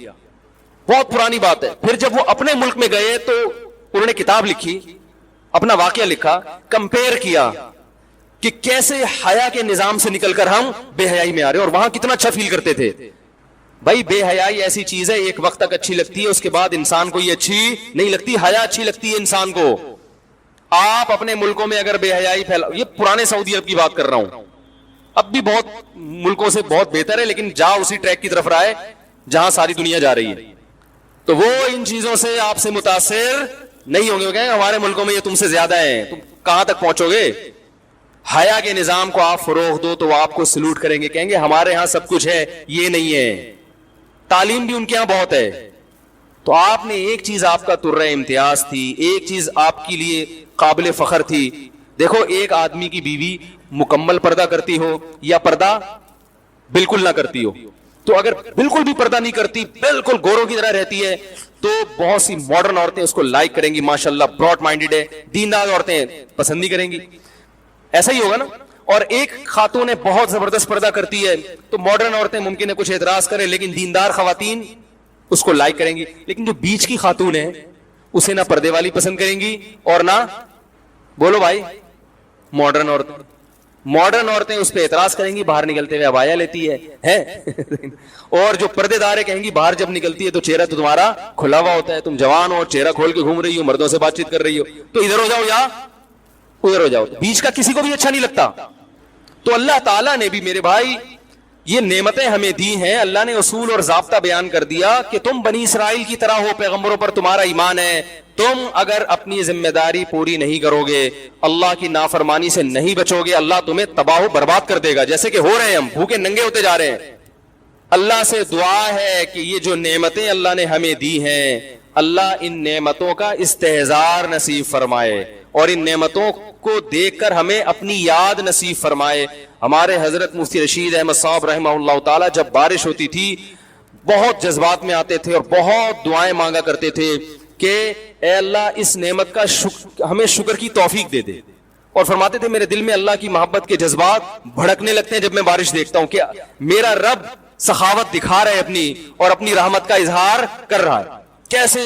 بہت پرانی بات ہے. پھر جب وہ اپنے ملک میں گئے تو انہوں نے کتاب لکھی, اپنا واقعہ لکھا, کمپیئر کیا کہ کیسے حیا کے نظام سے نکل کر ہم بے حیائی میں آ رہے ہیں, اور وہاں کتنا اچھا فیل کرتے تھے. بھائی بے حیائی ایسی چیز ہے, ایک وقت تک اچھی لگتی ہے, اس کے بعد انسان کو یہ اچھی نہیں لگتی. حیا اچھی لگتی ہے انسان کو. آپ اپنے ملکوں میں اگر بے حیائی پھیلا, یہ پرانے سعودی عرب کی بات کر رہا ہوں, اب بھی بہت ملکوں سے بہت بہتر ہے, لیکن جا اسی ٹریک کی طرف رہا ہے جہاں ساری دنیا جا رہی ہے. تو وہ ان چیزوں سے آپ سے متاثر نہیں ہوں گے, ہمارے ملکوں میں یہ تم سے زیادہ ہیں, تم کہاں تک پہنچو گے. حیا کے نظام کو آپ فروغ دو تو وہ آپ کو سلوٹ کریں گے, کہیں گے ہمارے ہاں سب کچھ ہے, یہ نہیں ہے. تعلیم بھی ان کے ہاں بہت ہے. تو آپ نے ایک چیز آپ کا ترہ امتیاز تھی, ایک چیز آپ کے لیے قابل فخر تھی. دیکھو ایک آدمی کی بیوی مکمل پردہ کرتی ہو یا پردہ بالکل نہ کرتی ہو, تو اگر بالکل بھی پردہ نہیں کرتی, بالکل گوروں کی طرح رہتی ہے, تو بہت سی ماڈرن عورتیں اس کو لائک کریں گی, ماشاءاللہ براڈ مائنڈیڈ ہے. دیندار عورتیں پسند نہیں کریں گی. ایسا ہی ہوگا نا. اور ایک خاتون بہت زبردست پردہ کرتی ہے تو ماڈرن عورتیں ممکن ہے کچھ اعتراض کریں, لیکن دیندار خواتین اس کو لائک کریں گی. لیکن جو بیچ کی خاتون ہے اسے نہ پردے والی پسند کریں گی اور نہ, بولو بھائی, ماڈرن عورتیں. ماڈرن عورتیں اس پہ اعتراض کریں گی, باہر نکلتے ہوئے عبایا لیتی ہے اور جو پردے دار ہے کہیں گی باہر جب نکلتی ہے تو چہرہ تو تمہارا کھلا ہوا ہوتا ہے, تم جوان ہو, چہرہ کھول کے گھوم رہی ہو, مردوں سے بات چیت کر رہی ہو, تو ادھر ہو جاؤ یا ادھر ہو جاؤ. بیچ کا کسی کو بھی اچھا نہیں لگتا. تو اللہ تعالیٰ نے بھی میرے بھائی یہ نعمتیں ہمیں دی ہیں. اللہ نے اصول اور ضابطہ بیان کر دیا کہ تم بنی اسرائیل کی طرح ہو, پیغمبروں پر تمہارا ایمان ہے. تم اگر اپنی ذمہ داری پوری نہیں کرو گے, اللہ کی نافرمانی سے نہیں بچو گے, اللہ تمہیں تباہ و برباد کر دے گا, جیسے کہ ہو رہے ہیں, ہم بھوکے ننگے ہوتے جا رہے ہیں. اللہ سے دعا ہے کہ یہ جو نعمتیں اللہ نے ہمیں دی ہیں, اللہ ان نعمتوں کا استحضار نصیب فرمائے اور ان نعمتوں کو دیکھ کر ہمیں اپنی یاد نصیب فرمائے. ہمارے حضرت مفتی رشید احمد صاحب رحمہ اللہ تعالی جب بارش ہوتی تھی بہت جذبات میں آتے تھے اور بہت دعائیں مانگا کرتے تھے کہ اے اللہ اس نعمت کا ہمیں شکر کی توفیق دے دے. اور فرماتے تھے میرے دل میں اللہ کی محبت کے جذبات بھڑکنے لگتے ہیں جب میں بارش دیکھتا ہوں کہ میرا رب سخاوت دکھا رہا ہے اپنی, اور اپنی رحمت کا اظہار کر رہا ہے. کیسے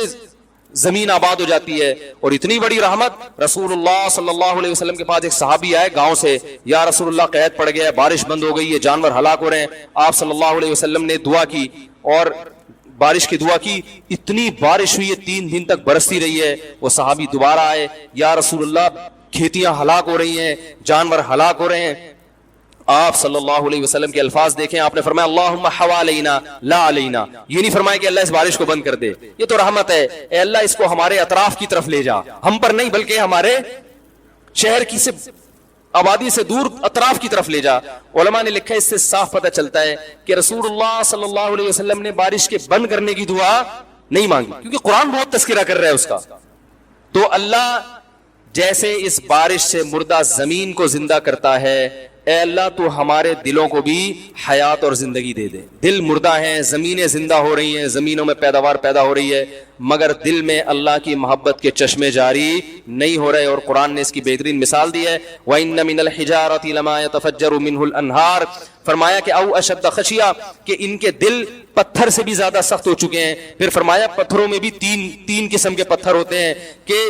زمین آباد ہو جاتی ہے. اور اتنی بڑی رحمت, رسول اللہ صلی اللہ علیہ وسلم کے پاس ایک صحابی آئے گاؤں سے, یا رسول اللہ قحط پڑ گیا, بارش بند ہو گئی ہے, جانور ہلاک ہو رہے ہیں. آپ صلی اللہ علیہ وسلم نے دعا کی اور بارش کی دعا کی. اتنی بارش ہوئی ہے 3 دن تک برستی رہی ہے. وہ صحابی دوبارہ آئے, یا رسول اللہ کھیتیاں ہلاک ہو رہی ہیں, جانور ہلاک ہو رہے ہیں. آپ صلی اللہ علیہ وسلم کے الفاظ دیکھیں, آپ نے فرمایا اللہم حوالینا لا علینا. یہ نہیں فرمایا کہ اللہ اس بارش کو بند کر دے, یہ تو رحمت ہے, اے اللہ اس کو ہمارے اطراف کی طرف لے جا, ہم پر نہیں بلکہ ہمارے شہر کی سے آبادی سے دور اطراف کی طرف لے جا. علماء نے لکھا ہے اس سے صاف پتہ چلتا ہے کہ رسول اللہ صلی اللہ علیہ وسلم نے بارش کے بند کرنے کی دعا نہیں مانگی, کیونکہ قرآن بہت تذکرہ کر رہا ہے اس کا. تو اللہ جیسے اس بارش سے مردہ زمین کو زندہ کرتا ہے, اے اللہ تو ہمارے دلوں کو بھی حیات اور زندگی دے دے. دل مردہ ہیں, زمینیں زندہ ہو رہی ہیں, زمینوں میں پیداوار پیدا ہو رہی ہے, مگر دل میں اللہ کی محبت کے چشمے جاری نہیں ہو رہے. اور قرآن نے اس کی بہترین مثال دی ہے, وَإِنَّ مِنَ الْحِجَارَةِ لَمَا يَتَفَجَّرُ مِنْهُ الْأَنْهَارُ. فرمایا کہ او اشد خشیہ, کہ ان کے دل پتھر سے بھی زیادہ سخت ہو چکے ہیں. پھر فرمایا پتھروں میں بھی تین قسم کے پتھر ہوتے ہیں کہ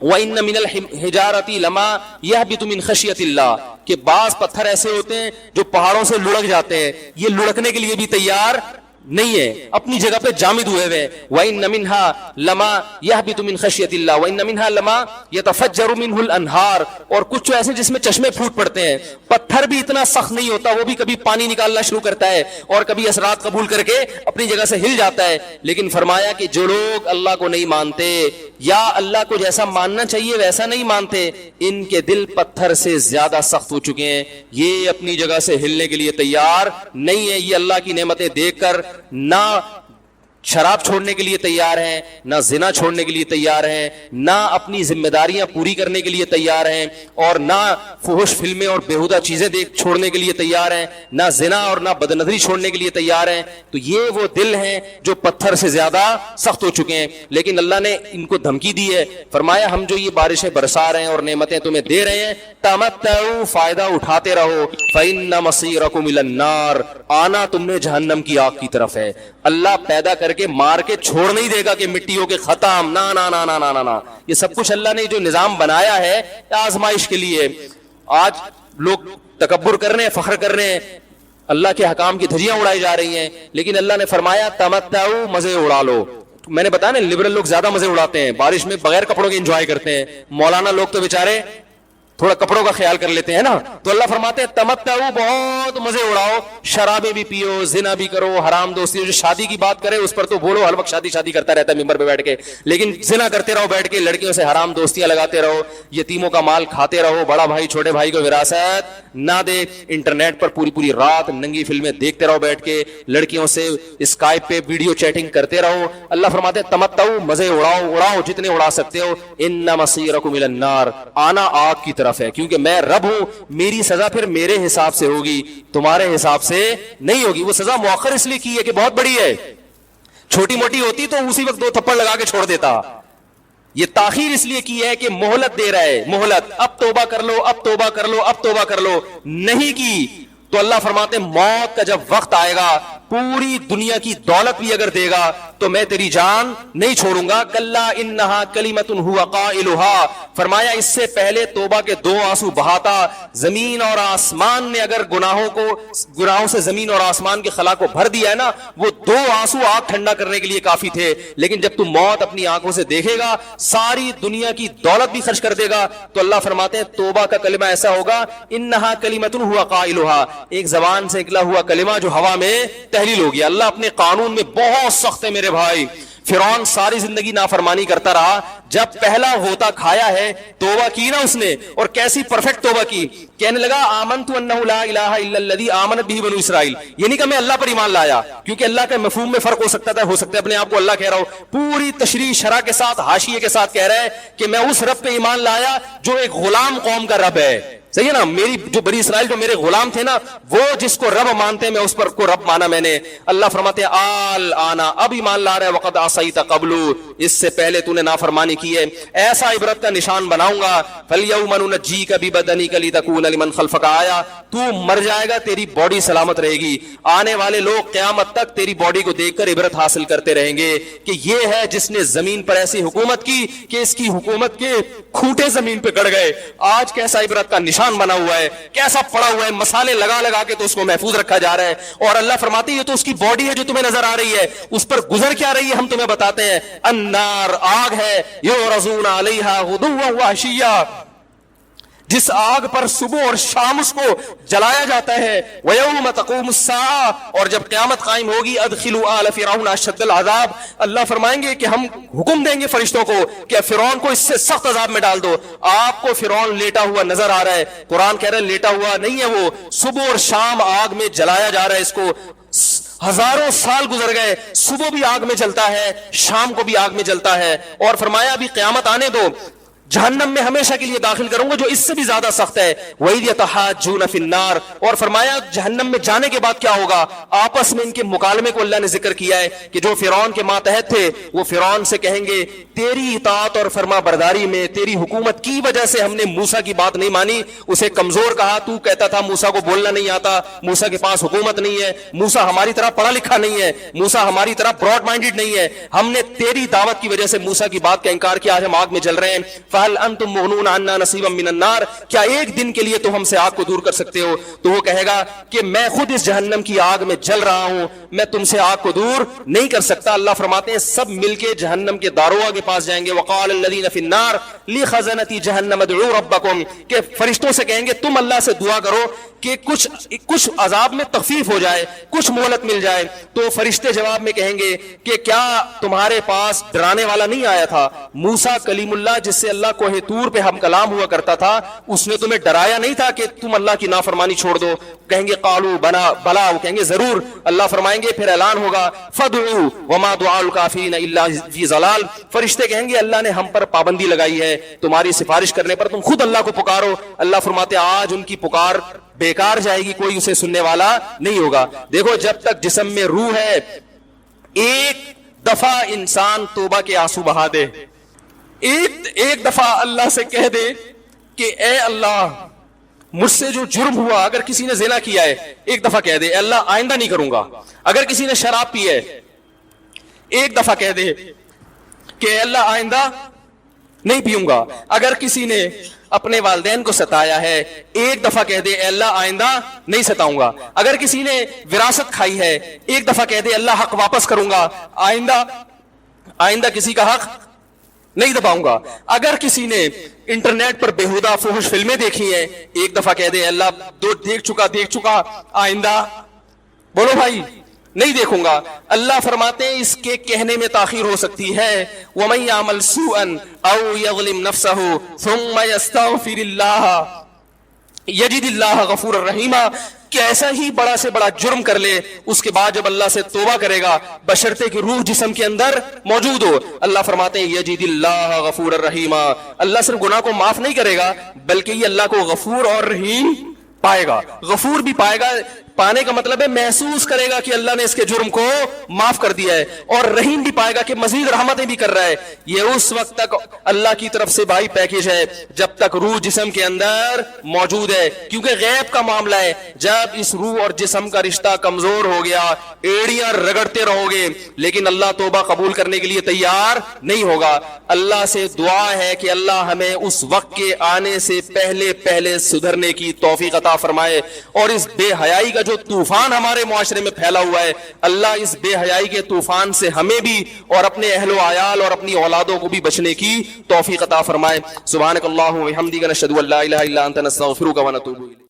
وَإِنَّ مِنَ الْحِجَارَةِ لَمَا يَهْبِطُ مِنْ خَشْيَةِ اللَّهِ, کہ بعض پتھر ایسے ہوتے ہیں جو پہاڑوں سے لڑک جاتے ہیں, یہ لڑکنے کے لیے بھی تیار نہیں ہے, اپنی جگہ پہ جامد ہوئے ہوئے. وَإِنَّ مِنْهَا لَمَا يَهْبِطُ مِنْ خَشْيَةِ اللَّهِ وَإِنَّ مِنْهَا لَمَا يَتَفَجَّرُ مِنْهُ الْأَنْهَارُ. اور کچھ ایسے جس میں چشمے پھوٹ پڑتے ہیں. پتھر بھی اتنا سخت نہیں ہوتا, وہ بھی کبھی پانی نکالنا شروع کرتا ہے اور کبھی اثرات قبول کر کے اپنی جگہ سے ہل جاتا ہے. لیکن فرمایا کہ جو لوگ اللہ کو نہیں مانتے یا اللہ کو جیسا ماننا چاہیے ویسا نہیں مانتے, ان کے دل پتھر سے زیادہ سخت ہو چکے ہیں, یہ اپنی جگہ سے ہلنے کے لیے تیار نہیں ہے. یہ اللہ کی نعمتیں دیکھ کر نہ شراب چھوڑنے کے لیے تیار ہیں, نہ زنا چھوڑنے کے لیے تیار ہیں, نہ اپنی ذمہ داریاں پوری کرنے کے لیے تیار ہیں, اور نہ فحش فلمیں اور بیہودہ چیزیں چھوڑنے کے لیے تیار ہیں, نہ زنا اور نہ بدنظری چھوڑنے کے لیے تیار ہیں. تو یہ وہ دل ہیں جو پتھر سے زیادہ سخت ہو چکے ہیں. لیکن اللہ نے ان کو دھمکی دی ہے, فرمایا ہم جو یہ بارشیں برسا رہے ہیں اور نعمتیں تمہیں دے رہے ہیں, تمتعوا, فائدہ اٹھاتے رہو, فإن مصيركم إلى النار, آنا تم نے جہنم کی آگ کی طرف ہے. اللہ پیدا کر کے مار کے چھوڑ نہیں دے گا کہ مٹی ہو کے ختم, نا نا نا نا نا نا. یہ سب کچھ اللہ نے جو نظام بنایا ہے آزمائش کے لیے. آج لوگ تکبر کر رہے ہیں, فخر کر رہے ہیں, اللہ کے حکام کی دھجیاں اڑائی جا رہی ہیں, لیکن اللہ نے فرمایا تمتعوا, مزے اڑا لو. میں نے بتایا نا لبرل لوگ زیادہ مزے اڑاتے ہیں, بارش میں بغیر کپڑوں کے انجوائے کرتے ہیں. مولانا لوگ تو بیچارے تھوڑا کپڑوں کا خیال کر لیتے ہیں نا. تو اللہ فرماتے ہیں تمتعو, بہت مزے اڑاؤ, شرابیں بھی پیو, زنا بھی کرو, حرام دوستی. جو شادی کی بات کرے اس پر تو بولو, ہر وقت شادی شادی کرتا رہتا ہے ممبر پہ بیٹھ کے, لیکن زنا کرتے رہو بیٹھ کے, لڑکیوں سے حرام دوستیاں لگاتے رہو, یتیموں کا مال کھاتے رہو, بڑا بھائی چھوٹے بھائی کو وراثت نہ دے, انٹرنیٹ پر پوری پوری رات ننگی فلمیں دیکھتے رہو بیٹھ کے, لڑکیوں سے اسکائپ پہ ویڈیو چیٹنگ کرتے رہو. اللہ فرماتے ہیں تمتعو, مزے اڑاؤ جتنے اڑا سکتے ہو. ان مصیرکم الی النار, آنا آگ کی طرف ہے, کیونکہ میں رب ہوں, میری سزا پھر میرے حساب سے ہوگی, تمہارے حساب سے نہیں ہوگی. وہ سزا مؤخر اس لیے کی ہے کہ بہت بڑی ہے, چھوٹی موٹی ہوتی تو اسی وقت 2 تھپڑ لگا کے چھوڑ دیتا. یہ تاخیر اس لیے کی ہے کہ مہلت دے رہا ہے, مہلت, اب توبہ کر لو, اب توبہ کر لو, اب توبہ کر لو. نہیں کی تو اللہ فرماتے ہیں موت کا جب وقت آئے گا, پوری دنیا کی دولت بھی اگر دے گا تو میں تیری جان نہیں چھوڑوں گا. کلا انہا کلمۃ ہوا قائلھا, فرمایا اس سے پہلے توبہ کے 2 آنسو بہاتا. زمین اور آسمان نے اگر گناہوں سے زمین اور آسمان کے خلا کو بھر دیا ہے نا, وہ 2 آنسو آگ ٹھنڈا کرنے کے لیے کافی تھے. لیکن جب تم موت اپنی آنکھوں سے دیکھے گا, ساری دنیا کی دولت بھی خرچ کر دے گا, تو اللہ فرماتے ہیں توبہ کا کلمہ ایسا ہوگا, انہا کلمۃ ہوا قائلھا, ایک زبان سے نکلا ہوا کلمہ جو ہوا میں تحلیل ہو گیا. اللہ اپنے قانون میں بہت سخت ہے میرے بھائی. فرعون ساری زندگی نافرمانی کرتا رہا, جب پہلا ہوتا کھایا ہے توبہ کی نا اس نے, اور کیسی پرفیکٹ توبہ کی. کہنے لگا آمنت انہ لا الہ الا الذی آمنت بہ بنو اسرائیل, یہ نہیں کہ میں اللہ پر ایمان لایا, کیونکہ اللہ کے مفہوم میں فرق ہو سکتا ہے اپنے آپ کو اللہ کہہ رہا ہو, پوری تشریح شرح کے ساتھ حاشیے کے ساتھ کہہ رہا ہے کہ میں اس رب پہ ایمان لایا جو ایک غلام قوم کا رب ہے. صحیح ہے نا, میری جو بنی اسرائیل جو میرے غلام تھے نا, وہ جس کو رب مانتے ہیں میں اس پر کو رب مانا میں نے. اللہ فرماتے ہیں آل آنا, اب ایمان لا رہے, وقد عصیت قبل, اس سے پہلے تو نے نافرمانی کی ہے, ایسا عبرت کا نشان بناؤں گا. فالیوم ننجیک ببدنک لتکون لمن خلفک آیا, تو مر جائے گا تیری باڈی سلامت رہے گی, آنے والے لوگ قیامت تک تیری باڈی کو دیکھ کر عبرت حاصل کرتے رہیں گے کہ یہ ہے جس نے زمین پر ایسی حکومت کی کہ اس کی حکومت کے کھوٹے زمین پہ گڑ گئے. آج کیسا عبرت کا نشان بنا ہوا ہے, کیسا پڑا ہوا ہے, مسالے لگا لگا کے تو اس کو محفوظ رکھا جا رہا ہے. اور اللہ فرماتے ہیں یہ تو اس کی باڈی ہے جو تمہیں نظر آ رہی ہے, اس پر گزر کیا رہی ہے ہم تمہیں بتاتے ہیں. النار, آگ ہے, یعرضون علیہا غدوا وعشیا, جس آگ پر صبح اور شام اس کو جلایا جاتا ہے. وَيَوْمَ تَقُومُ السَّاعَةُ, اور جب قیامت قائم ہوگی, ادخلوا آل فرعون اشد العذاب, اللہ فرمائیں گے کہ ہم حکم دیں گے فرشتوں کو کہ فرعون کو اس سے سخت عذاب میں ڈال دو. آپ کو فرعون لیٹا ہوا نظر آ رہا ہے, قرآن کہہ رہا ہے لیٹا ہوا نہیں ہے, وہ صبح اور شام آگ میں جلایا جا رہا ہے. اس کو ہزاروں سال گزر گئے, صبح بھی آگ میں جلتا ہے, شام کو بھی آگ میں جلتا ہے. اور فرمایا ابھی قیامت آنے دو, جہنم میں ہمیشہ کے لیے داخل کروں گا جو اس سے بھی زیادہ سخت ہے. وَإِذْ يَتَحَاجُّونَ فِي النَّارِ, اور فرمایا جہنم میں جانے کے بعد کیا ہوگا, آپس میں ان کے مکالمے کو اللہ نے ذکر کیا ہے کہ جو فرعون کے ماتحت تھے وہ فرعون سے کہیں گے تیری اطاعت اور فرما برداری میں, تیری حکومت کی وجہ سے ہم نے موسیٰ کی بات نہیں مانی, اسے کمزور کہا, تو کہتا تھا موسیٰ کو بولنا نہیں آتا, موسیٰ کے پاس حکومت نہیں ہے, موسیٰ ہماری طرح پڑھا لکھا نہیں ہے, موسیٰ ہماری طرح براڈ مائنڈڈ نہیں ہے, ہم نے تیری دعوت کی وجہ سے موسیٰ کی بات کا انکار کیا, آج ہم آگ میں جل رہے ہیں. فَهَلْ أَنْتُمْ مُغْنُونَ عَنَّا نَصِيبًا مِنَ النَّارِ, کیا ایک دن کے لیے تو ہم سے آگ کو دور کر سکتے ہو. تو وہ کہے گا کہ میں خود اس جہنم کی آگ میں جل رہا ہوں, میں تم سے آگ کو دور نہیں کر سکتا. اللہ فرماتے ہیں سب مل کے جہنم کے داروغ کے پاس جائیں گے. وقال الذين في النار لخزنة جہنم ادعوا ربكم, کہ فرشتوں سے کہیں گے تم اللہ سے دعا کرو کہ کچھ عذاب میں تخفیف ہو جائے, کچھ مہلت مل جائے. تو فرشتے جواب میں کہیں گے کہ کیا تمہارے پاس ڈرانے والا نہیں آیا تھا, موسیٰ کلیم اللہ جس سے اللہ کوہ طور پہ ہم کلام ہوا کرتا تھا, اس نے تمہیں ڈرایا نہیں تھا کہ تم اللہ کی نافرمانی چھوڑ دو. کہیں گے قالوا بلا, وہ کہیں گے ضرور. اللہ فرمائیں گے پھر اعلان ہوگا فادعوا وما دعاء الکافرین الا فی ضلال, فرشتے کہیں گے اللہ نے ہم پر پابندی لگائی ہے, تمہاری سفارش کرنے پر تم خود اللہ کو پکارو. اللہ فرماتے آج ان کی پکار بیکار جائے گی, کوئی اسے سننے والا نہیں ہوگا. دیکھو جب تک جسم میں روح ہے, ایک دفعہ انسان توبہ کے آنسو بہا دے, ایک دفعہ اللہ سے کہہ دے کہ اے اللہ مجھ سے جو جرم ہوا, اگر کسی نے زنا کیا ہے ایک دفعہ کہہ دے اے اللہ آئندہ نہیں کروں گا. اگر کسی نے شراب پی ہے ایک دفعہ کہہ دے کہ اے اللہ آئندہ نہیں پیوں گا. اگر کسی نے اپنے والدین کو ستایا ہے ایک دفعہ کہہ دے اے اللہ آئندہ نہیں ستاؤں گا. اگر کسی نے وراثت کھائی ہے ایک دفعہ کہہ دے اللہ حق واپس کروں گا, آئندہ کسی کا حق نہیں دباؤں گا. اگر کسی نے انٹرنیٹ پر بےہودہ فحش فلمیں دیکھی ہیں, ایک دفعہ کہہ دے اللہ دو دیکھ چکا, آئندہ بولو بھائی نہیں دیکھوں گا. اللہ فرماتے ہیں اس کے کہنے میں تاخیر ہو سکتی ہے. وَمَن يَعْمَلْ سُوءًا أَوْ يَظْلِمْ نَفْسَهُ ثُمَّ يَسْتَغْفِرِ اللَّهَ یجد اللہ غفور الرحیم, کہ ایسا ہی بڑا سے بڑا جرم کر لے, اس کے بعد جب اللہ سے توبہ کرے گا بشرطے کہ روح جسم کے اندر موجود ہو, اللہ فرماتے ہیں یجد اللہ غفور الرحیم, اللہ صرف گناہ کو معاف نہیں کرے گا بلکہ یہ اللہ کو غفور اور رحیم پائے گا. غفور بھی پائے گا, پانے کا مطلب ہے محسوس کرے گا کہ اللہ نے اس کے جرم کو معاف کر دیا ہے, اور رحیم بھی پائے گا کہ مزید رحمتیں بھی کر رہا ہے. یہ اس وقت تک اللہ کی طرف سے بھائی پیکیج ہے جب تک روح جسم کے اندر موجود ہے, کیونکہ غیب کا معاملہ ہے. جب اس روح اور جسم کا رشتہ کمزور ہو گیا, ایڑیاں رگڑتے رہو گے لیکن اللہ توبہ قبول کرنے کے لیے تیار نہیں ہوگا. اللہ سے دعا ہے کہ اللہ ہمیں اس وقت کے آنے سے پہلے سدھرنے کی توفیق عطا فرمائے, اور اس بے حیائی کا جو طوفان ہمارے معاشرے میں پھیلا ہوا ہے, اللہ اس بے حیائی کے طوفان سے ہمیں بھی اور اپنے اہل و عیال اور اپنی اولادوں کو بھی بچنے کی توفیق عطا فرمائے. سبحانک اللہم و بحمدک نشہد ان لا الہ الا انت نستغفرک و نتوب الیک.